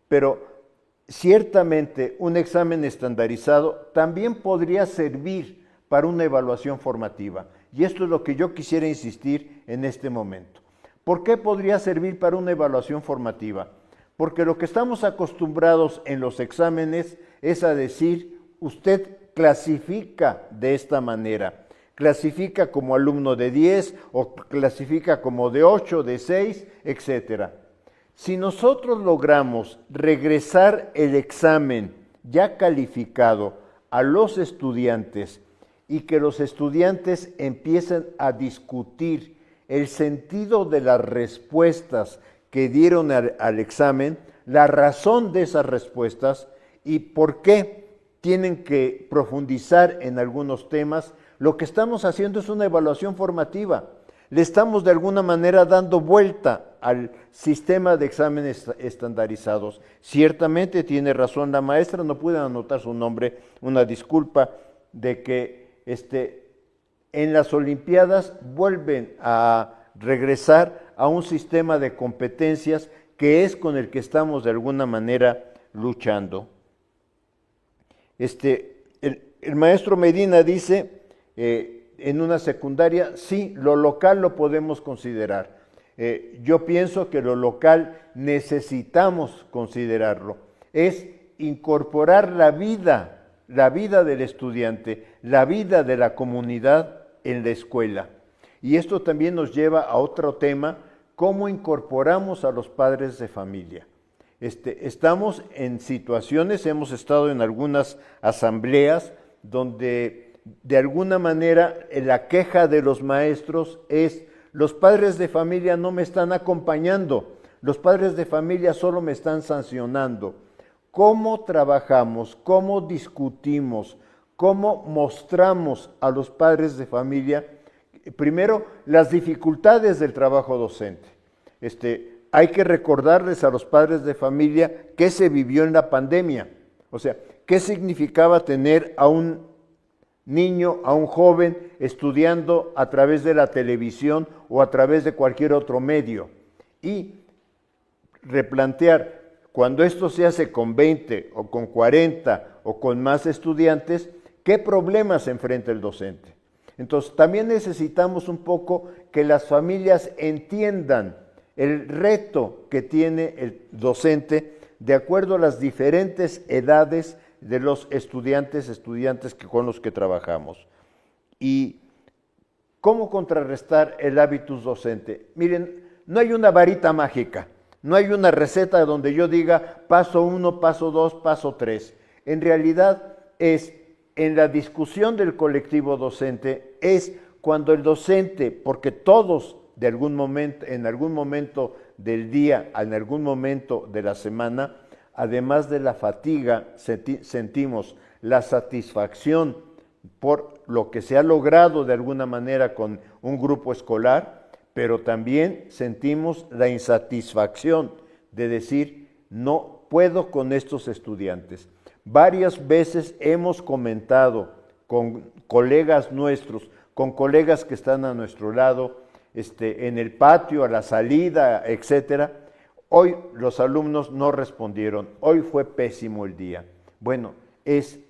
Pero ciertamente un examen estandarizado también podría servir para una evaluación formativa. Y esto es lo que yo quisiera insistir en este momento. ¿Por qué podría servir para una evaluación formativa? Porque lo que estamos acostumbrados en los exámenes es a decir, usted clasifica de esta manera. Clasifica como alumno de 10 o clasifica como de 8, de 6, etcétera. Si nosotros logramos regresar el examen ya calificado a los estudiantes y que los estudiantes empiecen a discutir el sentido de las respuestas que dieron al examen, la razón de esas respuestas y por qué tienen que profundizar en algunos temas, lo que estamos haciendo es una evaluación formativa. Le estamos de alguna manera dando vuelta al sistema de exámenes estandarizados. Ciertamente tiene razón la maestra, no pude anotar su nombre, una disculpa de que en las Olimpiadas vuelven a regresar a un sistema de competencias que es con el que estamos de alguna manera luchando. El maestro Medina dice en una secundaria, sí, lo local lo podemos considerar. Yo pienso que lo local necesitamos considerarlo. Es incorporar la vida del estudiante, la vida de la comunidad en la escuela. Y esto también nos lleva a otro tema, cómo incorporamos a los padres de familia. Estamos en situaciones, hemos estado en algunas asambleas donde de alguna manera la queja de los maestros es, los padres de familia no me están acompañando, los padres de familia solo me están sancionando. ¿Cómo trabajamos? ¿Cómo discutimos? ¿Cómo mostramos a los padres de familia Primero, las dificultades del trabajo docente. Hay que recordarles a los padres de familia qué se vivió en la pandemia. O sea, qué significaba tener a un niño, a un joven estudiando a través de la televisión o a través de cualquier otro medio. Y replantear, cuando esto se hace con 20 o con 40 o con más estudiantes, ¿qué problemas enfrenta el docente? Entonces, también necesitamos un poco que las familias entiendan el reto que tiene el docente de acuerdo a las diferentes edades de los estudiantes con los que trabajamos. Y ¿cómo contrarrestar el hábitus docente? Miren, no hay una varita mágica, no hay una receta donde yo diga paso 1, paso 2, paso 3. En realidad es en la discusión del colectivo docente, es cuando el docente, porque todos en algún momento del día, en algún momento de la semana, además de la fatiga, sentimos la satisfacción por lo que se ha logrado de alguna manera con un grupo escolar, pero también sentimos la insatisfacción de decir, no puedo con estos estudiantes. Varias veces hemos comentado con colegas nuestros, con colegas que están a nuestro lado, en el patio, a la salida, etcétera. Hoy los alumnos no respondieron, hoy fue pésimo el día. Bueno, es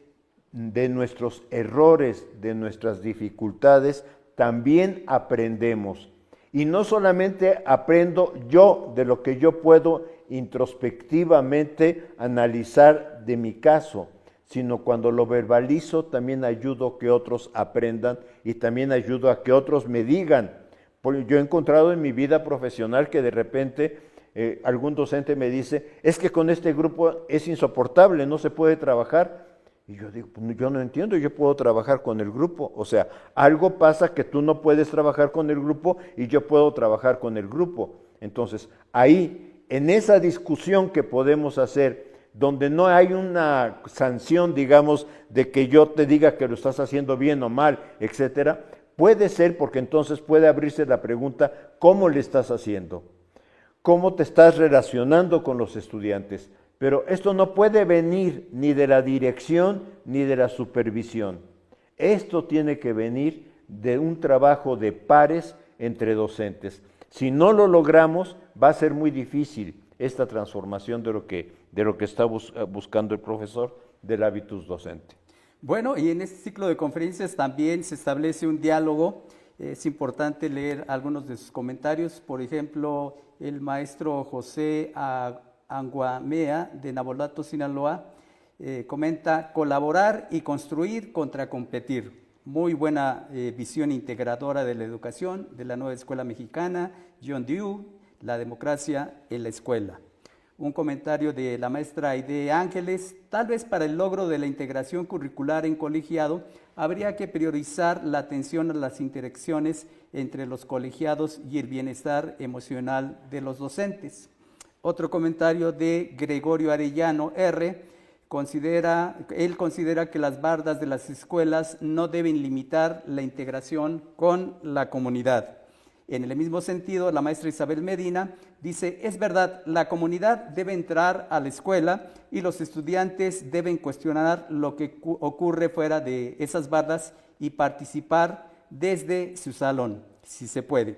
de nuestros errores, de nuestras dificultades, también aprendemos. Y no solamente aprendo yo de lo que yo puedo introspectivamente analizar de mi caso, sino cuando lo verbalizo también ayudo a que otros aprendan y también ayudo a que otros me digan. Yo he encontrado en mi vida profesional que de repente algún docente me dice, es que con este grupo es insoportable, no se puede trabajar. Y yo digo, pues yo no entiendo, yo puedo trabajar con el grupo. O sea, algo pasa que tú no puedes trabajar con el grupo y yo puedo trabajar con el grupo. Entonces, ahí, en esa discusión que podemos hacer, donde no hay una sanción, digamos, de que yo te diga que lo estás haciendo bien o mal, etcétera, puede ser porque entonces puede abrirse la pregunta, ¿cómo le estás haciendo? ¿Cómo te estás relacionando con los estudiantes? Pero esto no puede venir ni de la dirección ni de la supervisión. Esto tiene que venir de un trabajo de pares entre docentes. Si no lo logramos, va a ser muy difícil esta transformación de lo que está buscando el profesor del hábitus docente. Bueno, y en este ciclo de conferencias también se establece un diálogo. Es importante leer algunos de sus comentarios. Por ejemplo, el maestro José Anguamea de Nabolato, Sinaloa, comenta colaborar y construir contra competir. Muy buena visión integradora de la educación, de la nueva escuela mexicana, John Dewey, la democracia en la escuela. Un comentario de la maestra Aide Ángeles, tal vez para el logro de la integración curricular en colegiado, habría que priorizar la atención a las interacciones entre los colegiados y el bienestar emocional de los docentes. Otro comentario de Gregorio Arellano R. Él considera que las bardas de las escuelas no deben limitar la integración con la comunidad. En el mismo sentido, la maestra Isabel Medina dice, es verdad, la comunidad debe entrar a la escuela y los estudiantes deben cuestionar lo que ocurre fuera de esas bardas y participar desde su salón, si se puede.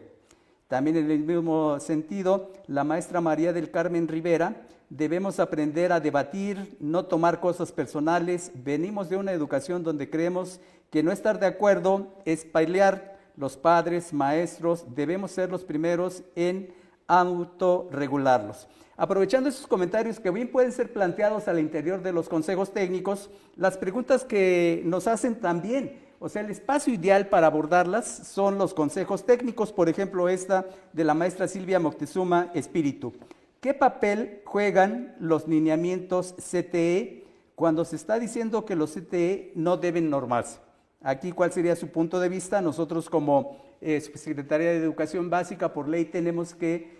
También en el mismo sentido, la maestra María del Carmen Rivera, debemos aprender a debatir, no tomar cosas personales. Venimos de una educación donde creemos que no estar de acuerdo es pelear. Los padres, maestros, debemos ser los primeros en autorregularlos. Aprovechando esos comentarios que bien pueden ser planteados al interior de los consejos técnicos, las preguntas que nos hacen también, o sea, el espacio ideal para abordarlas son los consejos técnicos, por ejemplo, esta de la maestra Silvia Moctezuma Espíritu. ¿Qué papel juegan los lineamientos CTE cuando se está diciendo que los CTE no deben normarse? Aquí, ¿cuál sería su punto de vista? Nosotros como Subsecretaría de Educación Básica, por ley, tenemos que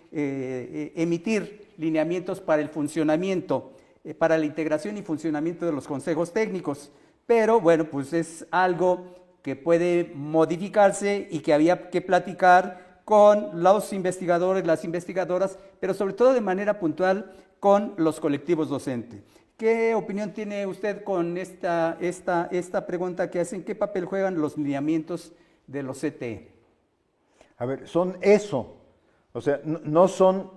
emitir lineamientos para el funcionamiento, para la integración y funcionamiento de los consejos técnicos. Pero, bueno, pues es algo que puede modificarse y que había que platicar con los investigadores, las investigadoras, pero sobre todo de manera puntual con los colectivos docentes. ¿Qué opinión tiene usted con esta pregunta que hacen? ¿Qué papel juegan los lineamientos de los CTE? A ver, son eso, o sea, no son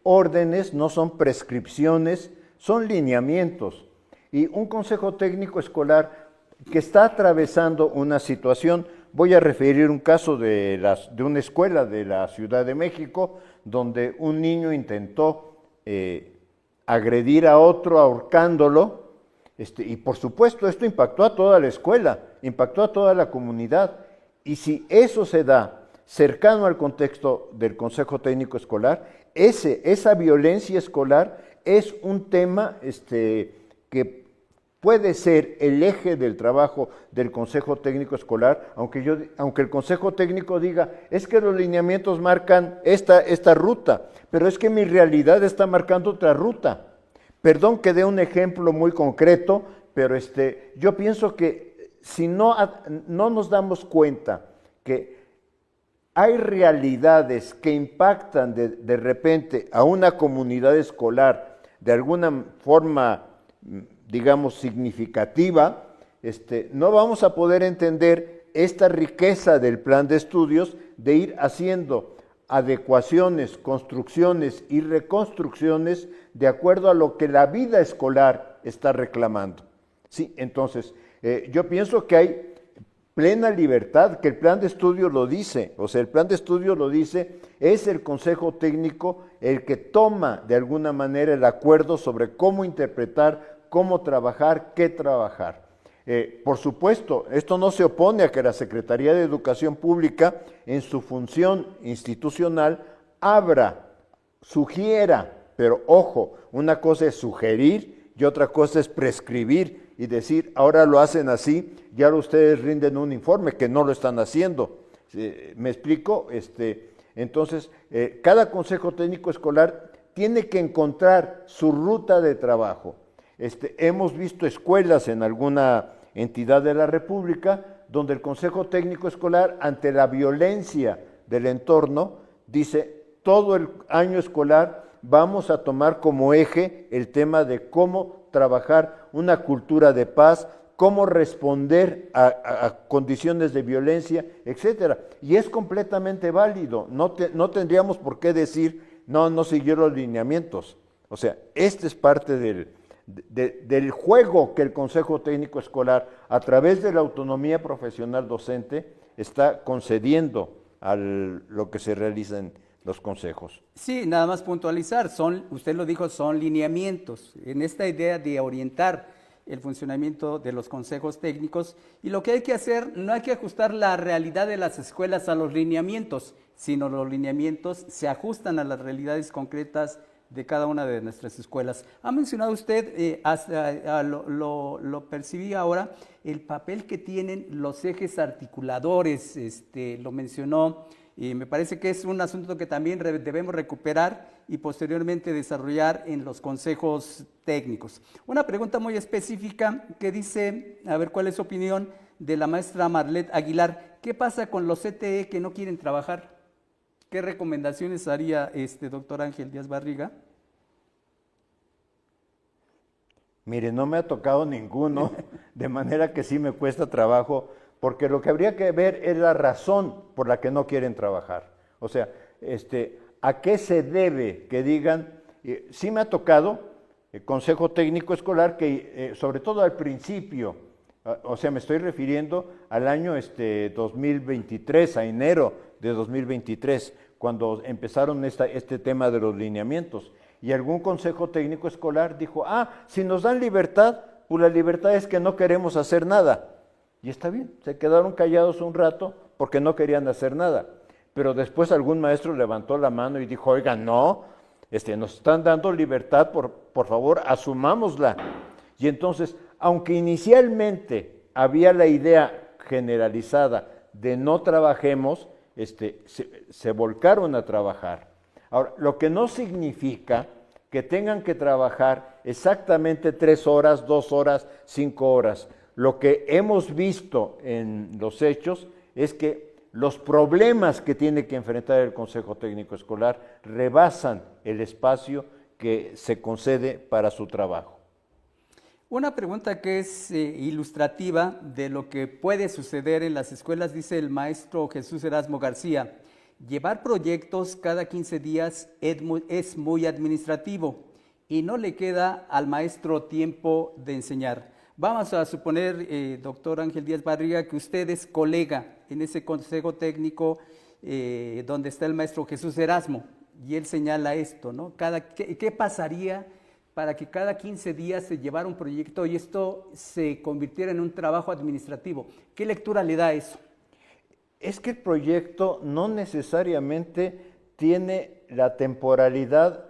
órdenes, no son prescripciones, son lineamientos. Y un consejo técnico escolar que está atravesando una situación, voy a referir un caso de una escuela de la Ciudad de México, donde un niño intentó agredir a otro ahorcándolo, y por supuesto esto impactó a toda la escuela, impactó a toda la comunidad. Y si eso se da cercano al contexto del Consejo Técnico Escolar, esa violencia escolar es un tema que puede ser el eje del trabajo del Consejo Técnico Escolar, aunque el Consejo Técnico diga, es que los lineamientos marcan esta ruta, pero es que mi realidad está marcando otra ruta. Perdón que dé un ejemplo muy concreto, pero yo pienso que si no nos damos cuenta que hay realidades que impactan de repente a una comunidad escolar de alguna forma, digamos, significativa, no vamos a poder entender esta riqueza del plan de estudios de ir haciendo adecuaciones, construcciones y reconstrucciones de acuerdo a lo que la vida escolar está reclamando. Sí, entonces, yo pienso que hay plena libertad, que el plan de estudio lo dice, o sea, el plan de estudio lo dice, es el Consejo Técnico el que toma de alguna manera el acuerdo sobre cómo interpretar, cómo trabajar, qué trabajar. Por supuesto, esto no se opone a que la Secretaría de Educación Pública, en su función institucional, sugiera, pero ojo, una cosa es sugerir y otra cosa es prescribir y decir, ahora lo hacen así, y ahora ustedes rinden un informe, que no lo están haciendo. ¿Me explico? Entonces, cada Consejo Técnico Escolar tiene que encontrar su ruta de trabajo. Hemos visto escuelas en alguna entidad de la República donde el Consejo Técnico Escolar, ante la violencia del entorno, dice, todo el año escolar vamos a tomar como eje el tema de cómo trabajar una cultura de paz, cómo responder a condiciones de violencia, etcétera. Y es completamente válido, no tendríamos por qué decir, no siguieron los lineamientos. O sea, este es parte del juego que el Consejo Técnico Escolar, a través de la autonomía profesional docente, está concediendo a lo que se realiza en los consejos. Sí, nada más puntualizar, usted lo dijo, son lineamientos, en esta idea de orientar el funcionamiento de los consejos técnicos, y lo que hay que hacer, no hay que ajustar la realidad de las escuelas a los lineamientos, sino los lineamientos se ajustan a las realidades concretas de cada una de nuestras escuelas. Ha mencionado usted, lo percibí ahora, el papel que tienen los ejes articuladores, lo mencionó, y me parece que es un asunto que también debemos recuperar y posteriormente desarrollar en los consejos técnicos. Una pregunta muy específica que dice, a ver cuál es su opinión, de la maestra Marlet Aguilar. ¿Qué pasa con los CTE que no quieren trabajar? ¿Qué recomendaciones haría doctor Ángel Díaz Barriga? Mire, no me ha tocado ninguno, de manera que sí me cuesta trabajo, porque lo que habría que ver es la razón por la que no quieren trabajar. O sea, ¿a qué se debe que digan? Sí me ha tocado el Consejo Técnico Escolar que, sobre todo al principio, o sea, me estoy refiriendo al año 2023, a enero de 2023, cuando empezaron este tema de los lineamientos. Y algún Consejo Técnico Escolar dijo, si nos dan libertad, pues la libertad es que no queremos hacer nada. Y está bien, se quedaron callados un rato porque no querían hacer nada. Pero después algún maestro levantó la mano y dijo, oiga, no, nos están dando libertad, por favor, asumámosla. Y entonces, aunque inicialmente había la idea generalizada de no trabajemos, se volcaron a trabajar. Ahora, lo que no significa que tengan que trabajar exactamente 3 horas, 2 horas, 5 horas. lo que hemos visto en los hechos es que los problemas que tiene que enfrentar el Consejo Técnico Escolar rebasan el espacio que se concede para su trabajo. Una pregunta que es ilustrativa de lo que puede suceder en las escuelas, dice el maestro Jesús Erasmo García: llevar proyectos cada 15 días es muy administrativo y no le queda al maestro tiempo de enseñar. Vamos a suponer, doctor Ángel Díaz Barriga, que usted es colega en ese consejo técnico donde está el maestro Jesús Erasmo, y él señala esto, ¿no? ¿Qué pasaría para que cada 15 días se llevara un proyecto y esto se convirtiera en un trabajo administrativo? ¿Qué lectura le da eso? Es que el proyecto no necesariamente tiene la temporalidad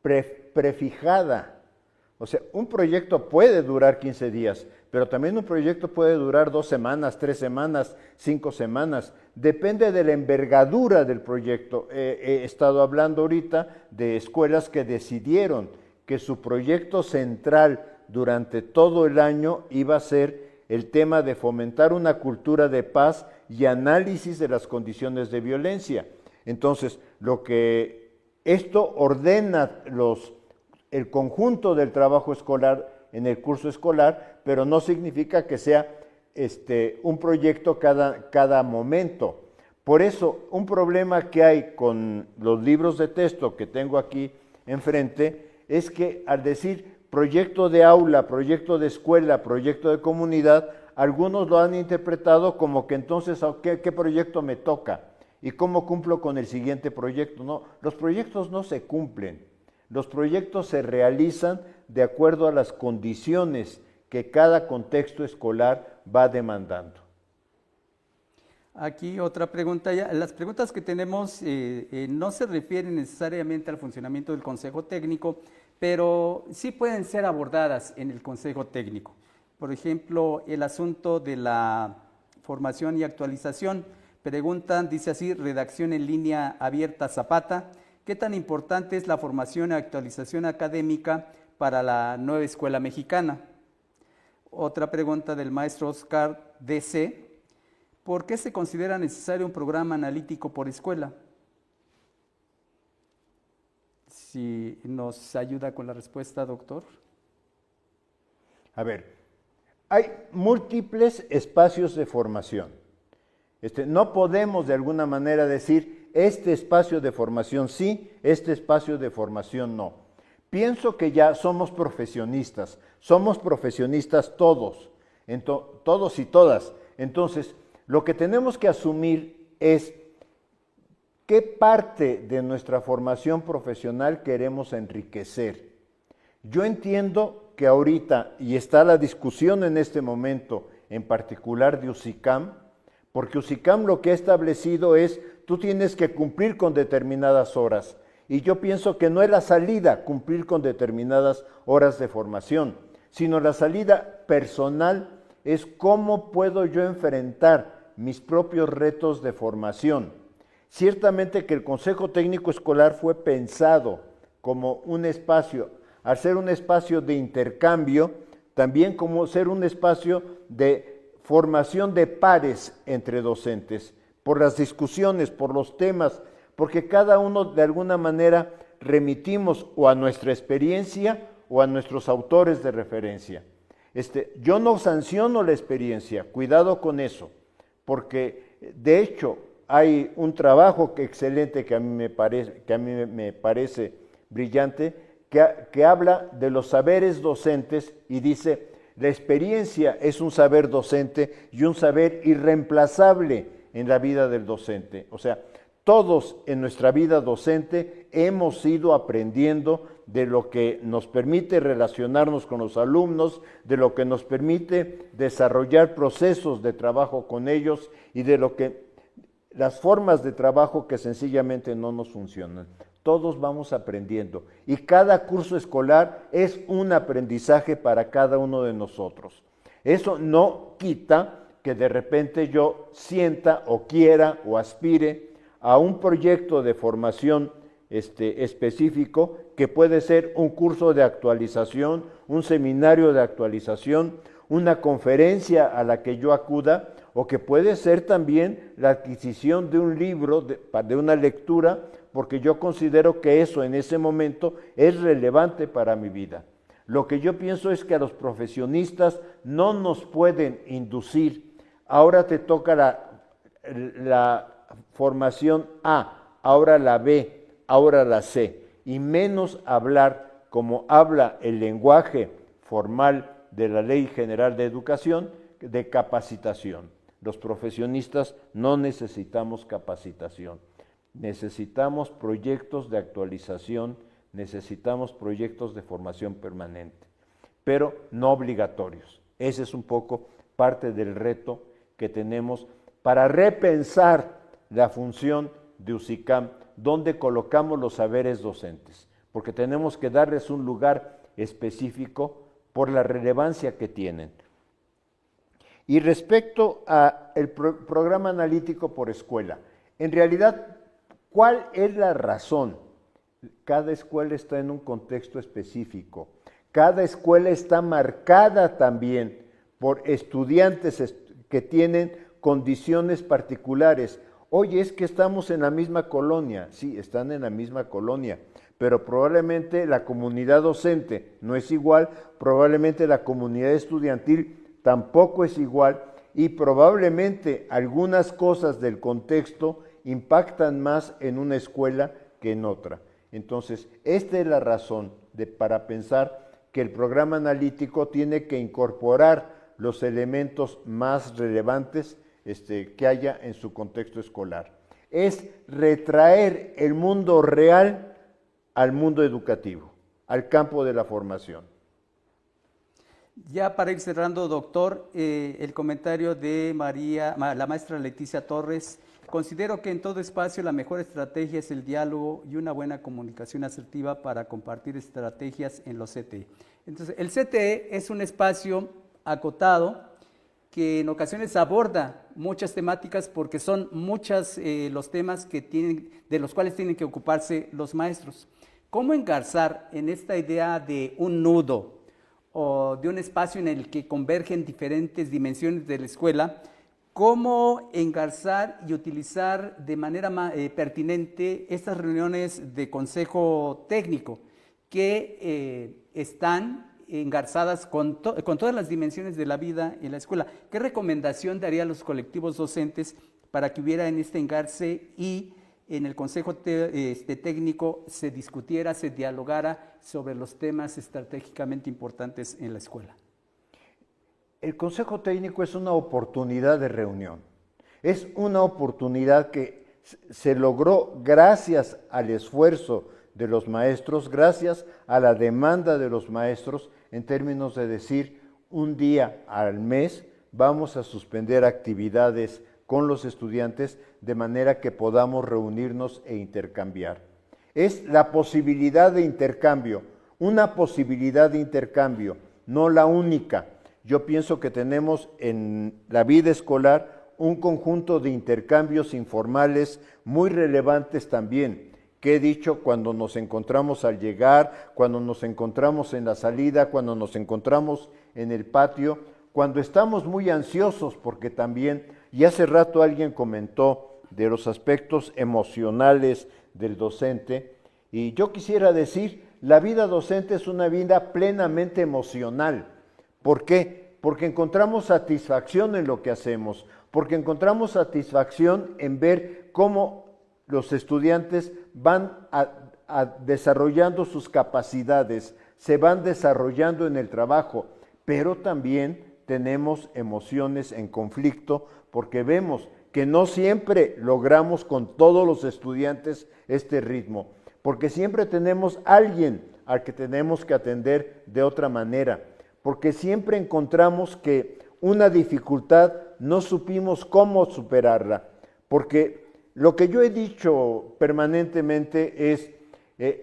prefijada. O sea, un proyecto puede durar 15 días, pero también un proyecto puede durar 2 semanas, 3 semanas, 5 semanas. Depende de la envergadura del proyecto. He estado hablando ahorita de escuelas que decidieron que su proyecto central durante todo el año iba a ser el tema de fomentar una cultura de paz y análisis de las condiciones de violencia. Entonces, lo que esto ordena el conjunto del trabajo escolar en el curso escolar, pero no significa que sea un proyecto cada momento. Por eso, un problema que hay con los libros de texto que tengo aquí enfrente es que al decir proyecto de aula, proyecto de escuela, proyecto de comunidad, algunos lo han interpretado como que entonces, ¿qué proyecto me toca? ¿Y cómo cumplo con el siguiente proyecto? No, los proyectos no se cumplen. Los proyectos se realizan de acuerdo a las condiciones que cada contexto escolar va demandando. Aquí otra pregunta. Las preguntas que tenemos no se refieren necesariamente al funcionamiento del Consejo Técnico, pero sí pueden ser abordadas en el Consejo Técnico. Por ejemplo, el asunto de la formación y actualización. Preguntan, dice así, redacción en línea abierta Zapata: ¿qué tan importante es la formación y actualización académica para la nueva escuela mexicana? Otra pregunta del maestro Oscar DC: ¿por qué se considera necesario un programa analítico por escuela? Si nos ayuda con la respuesta, doctor. A ver, hay múltiples espacios de formación. No podemos de alguna manera decir, este espacio de formación sí, este espacio de formación no. Pienso que ya somos profesionistas todos, todos y todas. Entonces, lo que tenemos que asumir es qué parte de nuestra formación profesional queremos enriquecer. Yo entiendo que ahorita, y está la discusión en este momento, en particular de UCICAM, porque UCICAM lo que ha establecido es, tú tienes que cumplir con determinadas horas, y yo pienso que no es la salida cumplir con determinadas horas de formación, sino la salida personal es cómo puedo yo enfrentar mis propios retos de formación. Ciertamente que el Consejo Técnico Escolar fue pensado como un espacio, al ser un espacio de intercambio, también como ser un espacio de formación de pares entre docentes, por las discusiones, por los temas, porque cada uno de alguna manera remitimos o a nuestra experiencia o a nuestros autores de referencia. Yo no sanciono la experiencia, cuidado con eso, porque de hecho hay un trabajo excelente que a mí me parece brillante, que habla de los saberes docentes y dice, la experiencia es un saber docente y un saber irreemplazable en la vida del docente. O sea, todos en nuestra vida docente hemos ido aprendiendo de lo que nos permite relacionarnos con los alumnos, de lo que nos permite desarrollar procesos de trabajo con ellos y de lo que las formas de trabajo que sencillamente no nos funcionan. Todos vamos aprendiendo y cada curso escolar es un aprendizaje para cada uno de nosotros. Eso no quita que de repente yo sienta o quiera o aspire a un proyecto de formación específico que puede ser un curso de actualización, un seminario de actualización, una conferencia a la que yo acuda, o que puede ser también la adquisición de un libro, de una lectura, porque yo considero que eso en ese momento es relevante para mi vida. Lo que yo pienso es que a los profesionistas no nos pueden inducir, ahora te toca la formación A, ahora la B, ahora la C, y menos hablar como habla el lenguaje formal de la Ley General de Educación, de capacitación. Los profesionistas no necesitamos capacitación, necesitamos proyectos de actualización, necesitamos proyectos de formación permanente, pero no obligatorios. Ese es un poco parte del reto que tenemos para repensar la función de UCICAM, donde colocamos los saberes docentes, porque tenemos que darles un lugar específico por la relevancia que tienen. Y respecto al programa analítico por escuela, en realidad, ¿cuál es la razón? Cada escuela está en un contexto específico. Cada escuela está marcada también por estudiantes que tienen condiciones particulares. Oye, es que estamos en la misma colonia. Sí, están en la misma colonia, pero probablemente la comunidad docente no es igual, probablemente la comunidad estudiantil tampoco es igual, y probablemente algunas cosas del contexto impactan más en una escuela que en otra. Entonces, esta es la razón para pensar que el programa analítico tiene que incorporar los elementos más relevantes que haya en su contexto escolar. Es retraer el mundo real al mundo educativo, al campo de la formación. Ya para ir cerrando, doctor, el comentario de la maestra Leticia Torres. Considero que en todo espacio la mejor estrategia es el diálogo y una buena comunicación asertiva para compartir estrategias en los CTE. Entonces, el CTE es un espacio acotado que en ocasiones aborda muchas temáticas porque son muchos los temas de los cuales tienen que ocuparse los maestros. ¿Cómo engarzar en esta idea de un nudo o de un espacio en el que convergen diferentes dimensiones de la escuela? ¿Cómo engarzar y utilizar de manera pertinente estas reuniones de consejo técnico que están engarzadas con todas las dimensiones de la vida en la escuela? ¿Qué recomendación daría a los colectivos docentes para que hubiera en este engarce y en el consejo técnico se discutiera, se dialogara sobre los temas estratégicamente importantes en la escuela? El consejo técnico es una oportunidad de reunión, es una oportunidad que se logró gracias al esfuerzo de los maestros, gracias a la demanda de los maestros, en términos de decir, un día al mes vamos a suspender actividades con los estudiantes de manera que podamos reunirnos e intercambiar. Es la posibilidad de intercambio, una posibilidad de intercambio, no la única. Yo pienso que tenemos en la vida escolar un conjunto de intercambios informales muy relevantes también, que he dicho cuando nos encontramos al llegar, cuando nos encontramos en la salida, cuando nos encontramos en el patio, cuando estamos muy ansiosos, porque también, y hace rato alguien comentó de los aspectos emocionales del docente, y yo quisiera decir, la vida docente es una vida plenamente emocional. ¿Por qué? Porque encontramos satisfacción en lo que hacemos, porque encontramos satisfacción en ver cómo los estudiantes van desarrollando sus capacidades, se van desarrollando en el trabajo, pero también tenemos emociones en conflicto porque vemos que no siempre logramos con todos los estudiantes este ritmo, porque siempre tenemos alguien al que tenemos que atender de otra manera, porque siempre encontramos que una dificultad no supimos cómo superarla, porque lo que yo he dicho permanentemente es,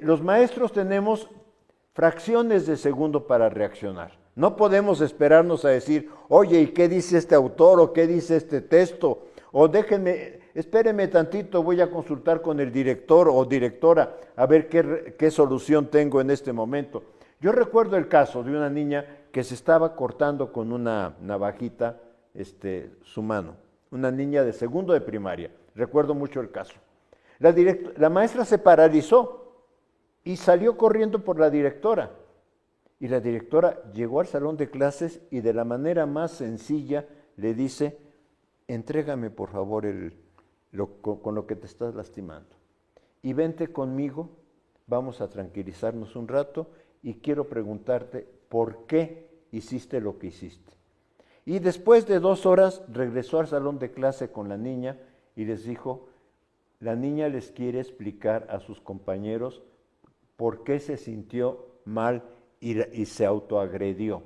los maestros tenemos fracciones de segundo para reaccionar. No podemos esperarnos a decir, oye, ¿y qué dice este autor o qué dice este texto? O espéreme tantito, voy a consultar con el director o directora a ver qué solución tengo en este momento. Yo recuerdo el caso de una niña que se estaba cortando con una navajita su mano. Una niña de segundo de primaria, recuerdo mucho el caso. La maestra se paralizó y salió corriendo por la directora. Y la directora llegó al salón de clases y de la manera más sencilla le dice, entrégame por favor con lo que te estás lastimando. Y vente conmigo, vamos a tranquilizarnos un rato y quiero preguntarte por qué hiciste lo que hiciste. Y después de 2 horas regresó al salón de clase con la niña y les dijo, la niña les quiere explicar a sus compañeros por qué se sintió mal y se autoagredió.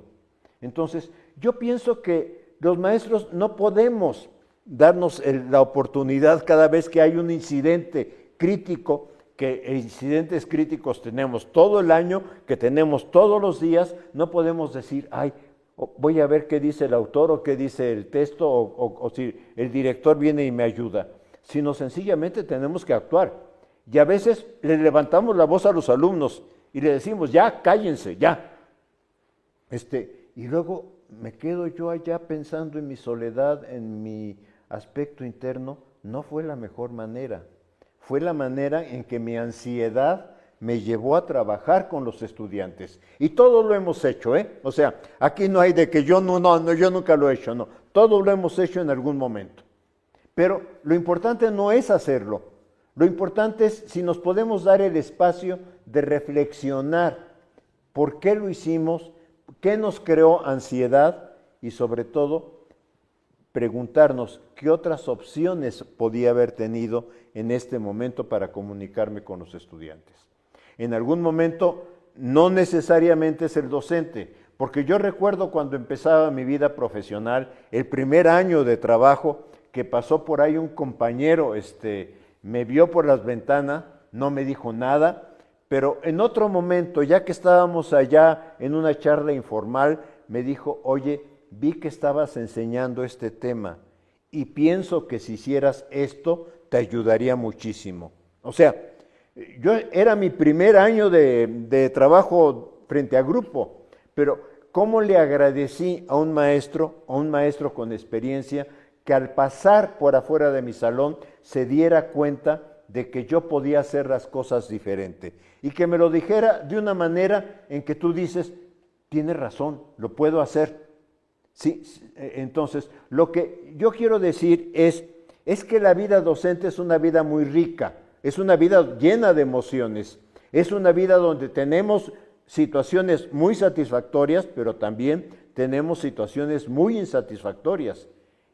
Entonces, yo pienso que los maestros no podemos darnos la oportunidad cada vez que hay un incidente crítico, que incidentes críticos tenemos todo el año, que tenemos todos los días, no podemos decir, ay, voy a ver qué dice el autor o qué dice el texto o si el director viene y me ayuda, sino sencillamente tenemos que actuar. Y a veces le levantamos la voz a los alumnos y le decimos, ya, cállense, ya. Y luego me quedo yo allá pensando en mi soledad, en mi aspecto interno. No fue la mejor manera. Fue la manera en que mi ansiedad me llevó a trabajar con los estudiantes. Y todo lo hemos hecho, ¿eh? O sea, aquí no hay de que yo yo nunca lo he hecho, no. Todo lo hemos hecho en algún momento. Pero lo importante no es hacerlo. Lo importante es si nos podemos dar el espacio de reflexionar por qué lo hicimos, qué nos creó ansiedad y sobre todo preguntarnos qué otras opciones podía haber tenido en este momento para comunicarme con los estudiantes. En algún momento no necesariamente es el docente, porque yo recuerdo cuando empezaba mi vida profesional, el primer año de trabajo, que pasó por ahí un compañero, me vio por las ventanas, no me dijo nada, pero en otro momento, ya que estábamos allá en una charla informal, me dijo, oye, vi que estabas enseñando este tema y pienso que si hicieras esto te ayudaría muchísimo. O sea, era mi primer año de trabajo frente a grupo, pero ¿cómo le agradecí a un maestro con experiencia, que al pasar por afuera de mi salón se diera cuenta de que yo podía hacer las cosas diferente y que me lo dijera de una manera en que tú dices, tienes razón, lo puedo hacer. Sí, entonces, lo que yo quiero decir es que la vida docente es una vida muy rica, es una vida llena de emociones, es una vida donde tenemos situaciones muy satisfactorias, pero también tenemos situaciones muy insatisfactorias.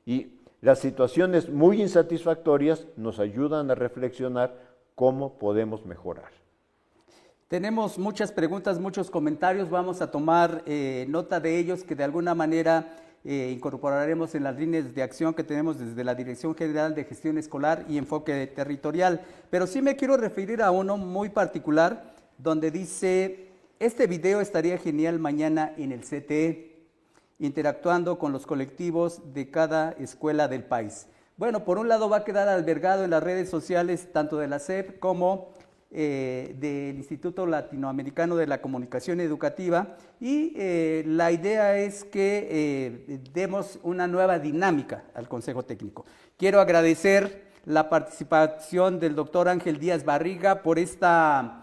Y las situaciones muy insatisfactorias nos ayudan a reflexionar cómo podemos mejorar. Tenemos muchas preguntas, muchos comentarios, vamos a tomar nota de ellos que de alguna manera incorporaremos en las líneas de acción que tenemos desde la Dirección General de Gestión Escolar y Enfoque Territorial. Pero sí me quiero referir a uno muy particular donde dice, este video estaría genial mañana en el CTE, interactuando con los colectivos de cada escuela del país. Bueno, por un lado va a quedar albergado en las redes sociales tanto de la SEP como del Instituto Latinoamericano de la Comunicación Educativa y la idea es que demos una nueva dinámica al Consejo Técnico. Quiero agradecer la participación del doctor Ángel Díaz Barriga por esta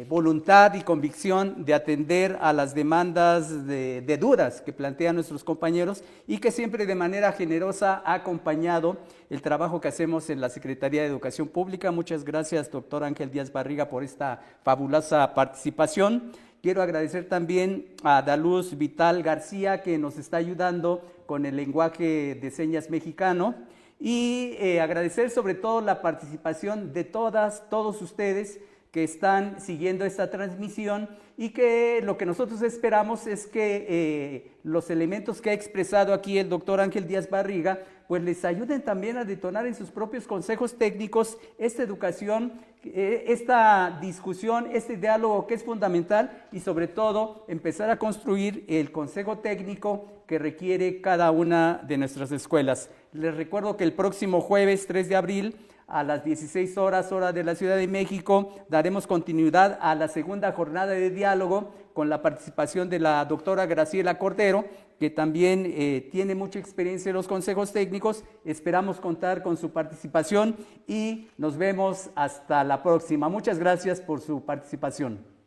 voluntad y convicción de atender a las demandas de dudas que plantean nuestros compañeros y que siempre de manera generosa ha acompañado el trabajo que hacemos en la Secretaría de Educación Pública. Muchas gracias, doctor Ángel Díaz Barriga, por esta fabulosa participación. Quiero agradecer también a Daluz Vital García, que nos está ayudando con el lenguaje de señas mexicano, y agradecer sobre todo la participación de todos ustedes que están siguiendo esta transmisión y que lo que nosotros esperamos es que los elementos que ha expresado aquí el doctor Ángel Díaz Barriga pues les ayuden también a detonar en sus propios consejos técnicos esta educación, esta discusión, este diálogo que es fundamental y sobre todo empezar a construir el consejo técnico que requiere cada una de nuestras escuelas. Les recuerdo que el próximo jueves 3 de abril a las 16 horas, hora de la Ciudad de México, daremos continuidad a la segunda jornada de diálogo con la participación de la doctora Graciela Cordero, que también tiene mucha experiencia en los consejos técnicos. Esperamos contar con su participación y nos vemos hasta la próxima. Muchas gracias por su participación.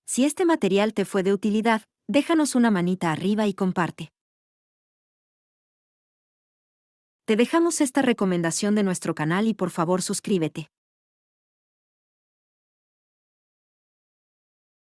Si este material te fue de utilidad, déjanos una manita arriba y comparte. Te dejamos esta recomendación de nuestro canal y por favor suscríbete.